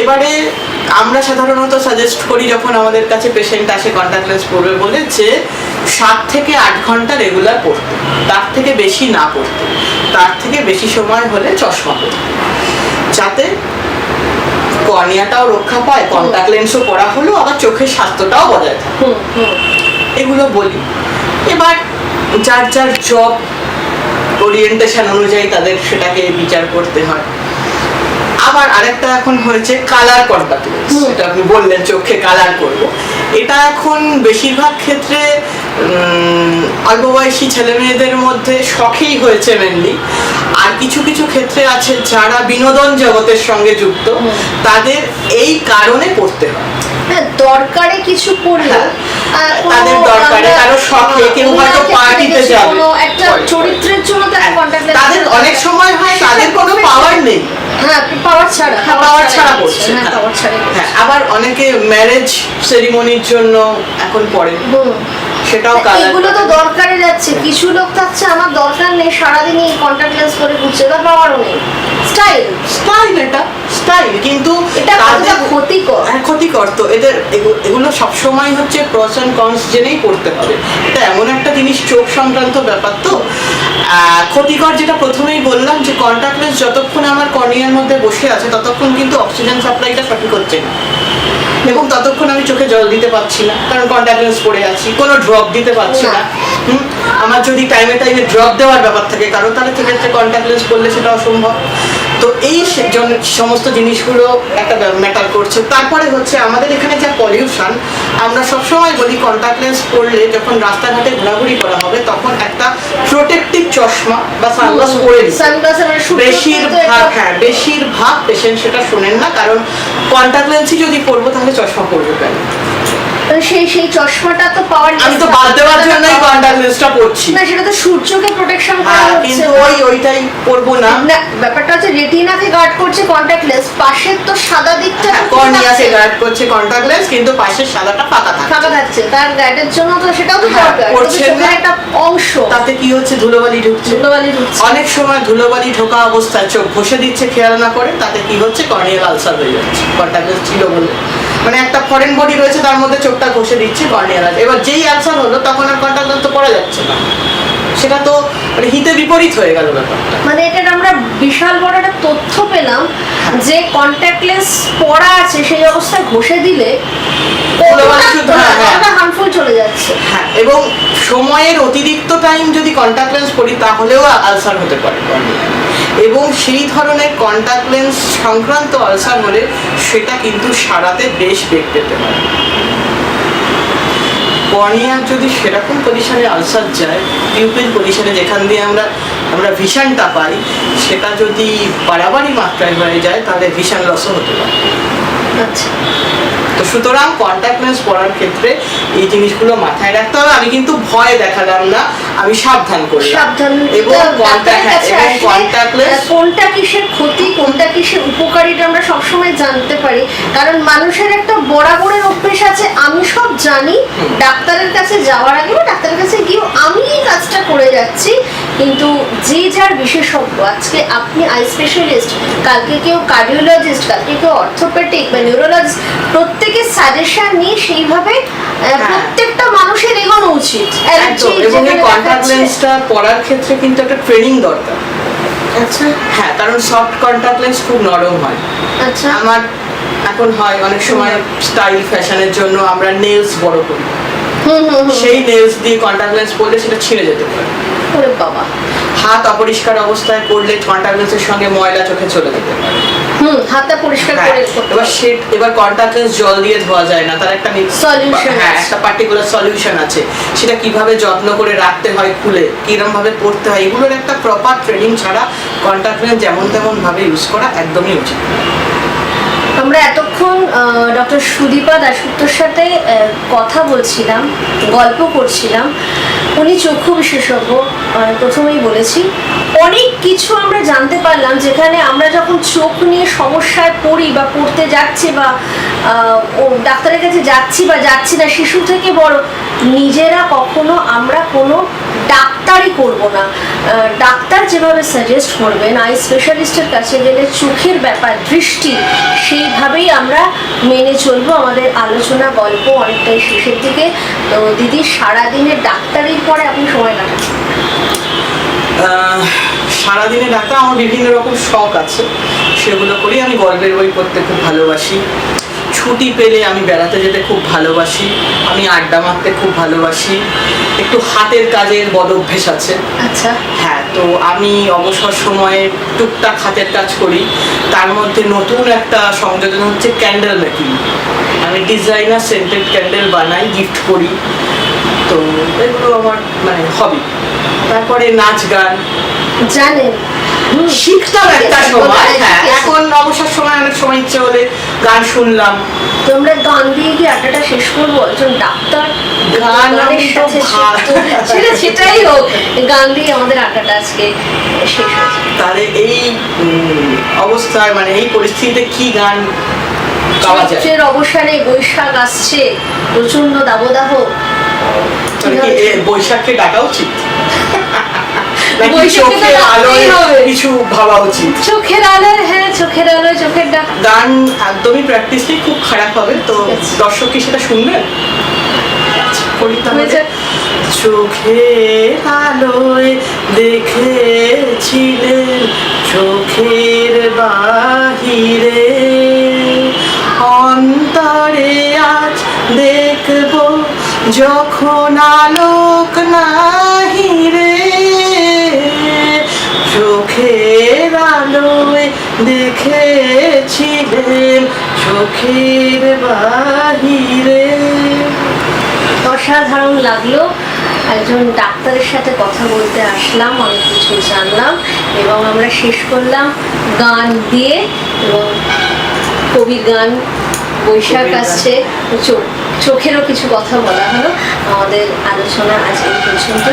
এবারে আমরা সাধারণত সাজেস্ট করি যখন আমাদের কাছে পেশেন্ট আসে কন্ট্যাক্ট লেন্স পরবে বলে, যে 7 থেকে 8 ঘন্টা রেগুলার পড়তে, তার থেকে বেশি না পড়তে, তার থেকে বেশি সময় হলে চশমা পড়তে, যাতে কর্নিয়াটাও রক্ষা পায়, কন্ট্যাক্ট লেন্সও পরা হলো, আবার চোখের স্বাস্থ্যটাও বজায় থাকে। এগুলো বলি। এবার যার যার জব ওরিয়েন্টেশন অনুযায়ী তাদের সেটাকে বিচার করতে হয়। আবার আরেকটা এখন হয়েছে কালার কন্ট্যাক্ট লেন্স, এটা আপনি বললেন চোখে কালার করব। এটা এখন বেশিরভাগ ক্ষেত্রে অল্প বয়সী ছেলে মেয়েদের মধ্যে শখেই হয়েছে মেনলি। আর কিছু কিছু ক্ষেত্রে আছে যারা বিনোদন জগতের সঙ্গে যুক্ত, তাদের এই কারণে পড়তে হয়। হ্যাঁ, দরকারে কিছু করলে তাদের দরকারে, কারো শখে, কেউ হয়তো পার্টিতে যাবে, একটা চরিত্রের জন্য তাদের অনেক সময় হয় তাদের কোনো পাওয়ার নেই, পাওয়ার ছাড়া পড়ছে। হ্যাঁ, আবার অনেকে ম্যারেজ সেরিমনির জন্য এখন পড়ে, সেটাও কালার। এগুলো তো দরকারে যাচ্ছে। কিছু লোক থাকছে আমার দরকার নেই, সারাদিন এই কন্ট্যাক্ট লেন্স পরে ঘুরছে, তার পাওয়ারও নেই। স্টাইল এটা স্টাইল, কিন্তু এটা কতটা ক্ষতিকর। ক্ষতিকর তো এদের। এগুলো সবসময় হচ্ছে প্রস এন্ড কনস জেনেই পড়তে হবে। এটা এমন একটা জিনিস, চোখ সংক্রান্ত ব্যাপার তো। ক্ষতিকর যেটা প্রথমেই বললাম, যে কন্ট্যাক্ট লেন্স যতক্ষণ আমার কর্নিয়ার মধ্যে বসে আছে ততক্ষণ কিন্তু অক্সিজেন সাপ্লাইটা সঠিক হচ্ছে না, এবং ততক্ষণ আমি চোখে জল দিতে পারছি না, কারণ কন্ট্যাক্ট লেন্স পরে আছি, কোনো ড্রপ দিতে পারছি না। আমার যদি টাইমে ড্রপ দেওয়ার ব্যাপার থাকে কারো, তাহলে সেক্ষেত্রে কন্ট্যাক্ট লেন্স পরলে সেটা অসম্ভব। তো এই সমস্ত জিনিসগুলো একটা ম্যাটার করছে। তারপরে হচ্ছে আমাদের এখানে যা পলিউশন, আমরা সবসময় বলি কন্ট্যাক্ট লেন্স পরলে যখন রাস্তাঘাটে ঘোরাঘুরি করা হবে তখন একটা প্রোটেক্টিভ চশমা বা সানগ্লাস পরে বেশিরভাগ পেশেন্ট সেটা শোনেন না, কারণ কন্ট্যাক্ট লেন্সই যদি পরবো তাহলে চশমা পরবো কেন? সেই চশমাটা তো পাওয়ার, আমি তো বাদ দেওয়ার জন্যই কন্ট্যাক্ট লেন্সটা পরছি না, সেটা তো সূর্যকে প্রোটেকশন করা হচ্ছে, কিন্তু ওইটাই পরবো না। ব্যাপারটা হচ্ছে রেটিনাকে গার্ড করছে কন্ট্যাক্ট লেন্স, পাশের তো সাদা দিকটা কর্নিয়াকে গার্ড করছে কন্ট্যাক্ট লেন্স, কিন্তু পাশের সাদাটা ফাঁকা থাকছে, তার গাইডের জন্য তো সেটাও তো দরকার, চোখের একটা অংশ। তাতে কি হচ্ছে, ধুলোবালি ঢুকছে। অনেক সময় ধুলোবালি ঢোকা অবস্থায় চোখ ঘষে দিচ্ছে খেয়াল না করে, তাতে কি হচ্ছে, কর্নিয়াল আলসার হয়ে যাচ্ছে কন্ট্যাক্ট লেন্স ছিল বলে। মানে একটা ফরেন বডি রয়েছে, তার মধ্যে চোখটা ঘষে দিচ্ছে কর্নিয়াল আলসার। এবার যেই আলসার হলো তখন আর কন্ট্যাক্ট লেন্স তো পরা যাচ্ছে না, সেটা তো মানে হিতে বিপরীত হয়ে গেল ব্যাপারটা। মানে এটা আমরা বিশাল বড় একটা তথ্য পেলাম, যে কন্ট্যাক্ট লেন্স পরা আছে সেই অবস্থায় ঘষে দিলে হার্মফুল চলে যাচ্ছে। হ্যাঁ, এবং সময়ের অতিরিক্ত টাইম যদি কন্ট্যাক্ট লেন্স পরি তাহলেও আলসার হতে পারে, এবং সেই ধরনের কন্ট্যাক্ট লেন্স সংক্রান্ত আলসার হলে সেটা কিন্তু সারাতে বেশ বেগ পেতে পারে। কর্নিয়ার যদি সেরকম পজিশনে আলসার যায়, পিউপিল পজিশনে যেখান দিয়ে আমরা ভিশনটা পাই, সেটা যদি বাড়াবাড়ি মাত্রায় হয়ে যায় তাহলে ভিশন লসও হতে পারে। আচ্ছা, তো সুতরাং কন্ট্যাক্ট লেন্স পরার ক্ষেত্রে এই জিনিসগুলো মাথায় রাখতে হবে। আমি কিন্তু ভয় দেখালাম না, আমি সাবধান করলাম। এবং কন্ট্যাক্ট লেন্স কোনটা কিসের ক্ষতি, কোনটা কিসের উপকারিতা আমরা সবসময় জানতে পারি, কারণ মানুষের একটা বরাবরের অভ্যেস আছে, আমি সব জানি, ডাক্তারের কাছে যাওয়ার আগে বা ডাক্তারের কাছে গিয়েও আমি এই কাজটা করে যাচ্ছি। কিন্তু যে যার বিশেষজ্ঞ, আজকে আপনি আই স্পেশালিস্ট, কালকে কেউ কার্ডিওলজিস্ট, কালকে কেউ অর্থোপেডিক বা নিউরোলজিস্ট, প্রত্যেকের সাজেশন নিয়ে সেইভাবে প্রত্যেকটা মানুষের এগোনো উচিত। এবং এই কন্ট্যাক্ট লেন্সটা পরার ক্ষেত্রে কিন্তু একটা ট্রেনিং দরকার। আচ্ছা, হ্যাঁ, কারণ সফট কন্ট্যাক্ট লেন্স খুব নরম হয়। আচ্ছা, আমার এখন হয় অনেক সময় স্টাইল ফ্যাশনের জন্য আমরা নেলস বড় করি, সেই নেলস দিয়ে কন্ট্যাক্ট লেন্স পরলে সেটা ছিঁড়ে যেতে পারে। ওরে বাবা। হাত অপরিষ্কার অবস্থায় পড়লে কন্ট্যাক্ট লেন্সের সঙ্গে ময়লা চোখে চলে যেতে পারে। হাতটা পরিষ্কার করে এবার কন্ট্যাক্ট লেন্স জল দিয়ে ধোয়া যায় না, তার একটা সলিউশন, একটা পার্টিকুলার সলিউশন আছে। সেটা কিভাবে যত্ন করে রাখতে হয়, খুলে কিরকম ভাবে পড়তে হয়, এগুলোর একটা প্রপার ট্রেনিং ছাড়া কন্ট্যাক্ট লেন্স যেমন তেমন ভাবে ইউজ করা একদমই উচিত। আমরা এতক্ষণ ডক্টর সুদীপা দাশগুপ্তর সাথে কথা বলছিলাম, গল্প করছিলাম। উনি চক্ষু বিশেষজ্ঞ, প্রথমেই বলেছি। অনেক কিছু আমরা জানতে পারলাম, যেখানে আমরা যখন চোখ নিয়ে সমস্যায় পড়ি বা পড়তে যাচ্ছি বা ডাক্তারের কাছে যাচ্ছি বা যাচ্ছি না, শিশু থেকে বড়, নিজেরা কখনো আমরা কোনো ডাক্তারই করব না, ডাক্তার যেভাবে সাজেস্ট করবেন, আই স্পেশালিস্টের কাছে গেলে চোখের ব্যাপার, দৃষ্টি, সেইভাবেই আমরা মেনে চলবো। আমাদের আলোচনা গল্প অনেকটাই শেষের দিকে। তো দিদি, সারাদিনের ডাক্তারির পরে আপনি সময় কাটান? সারাদিনে ডাক্তার, আমার বিভিন্ন রকম শখ আছে, সেগুলো করি। আমি গল্পের বই পড়তে খুব ভালোবাসি, ছুটি পেলে আমি বেড়াতে যেতে খুব ভালোবাসি, আমি আড্ডা মারতে খুব ভালোবাসি, একটু হাতের কাজের বদ অভ্যেস আছে। আচ্ছা। হ্যাঁ, তো আমি অবসর সময়ে টুকটাক হাতের কাজ করি। তার মধ্যে নতুন একটা সংযোজন হচ্ছে ক্যান্ডেল মেকিং। আমি ডিজাইনার সেন্টেড ক্যান্ডেল বানাই, গিফট করি। তো এগুলো আমার মানে হবি। তারপরে নাচ গান জানেন, শিখতাম একটা সময়। হ্যাঁ, এখন অবসর সময় অনেক সময় ইচ্ছে হলে গান শুনলাম। তোমরা গান দিয়ে কি আড্ডাটা শেষ করবো? একজন ডাক্তার গান আমি গানের তো সাথে সেটাই হোক, গান দিয়ে আমাদের আড্ডাটা আজকে শেষ হয়েছে। তাহলে এই অবস্থায় মানে এই পরিস্থিতিতে কি গান গাওয়া যায়? চৈত্রের অবসানে বৈশাখ আসছে, প্রচন্ড দাবদাহ। মানে কি বৈশাখকে ডাকা উচিত? নাকি বৈশাখকে তো চোখের ডাকতেই আলোয় হবে। কিছু ভাবা উচিত? চোখের আলোয়, হ্যাঁ চোখের আলোয় চোখের ডাক। গান একদমই প্র্যাকটিসই খুব খারাপ হবে, তো দর্শক কি সেটা শুনবেন? আচ্ছা, করি তাহলে। চোখের আলোয় দেখেছিলেন চোখের বাহিরে, অন্তরে আজ দেখব যখন আলোক নাহি রে। চোখের আলোয় দেখেছিলেন চোখের বাহিরে। অসাধারণ লাগলো। একজন ডাক্তারের সাথে কথা বলতে আসলাম, অনেক কিছু জানলাম, এবং আমরা শেষ করলাম গান দিয়ে, এবং কবির গান, বৈশাখ আসছে, চোখেরও কিছু কথা বলা হলো। আমাদের আলোচনা আজ এই পর্যন্ত।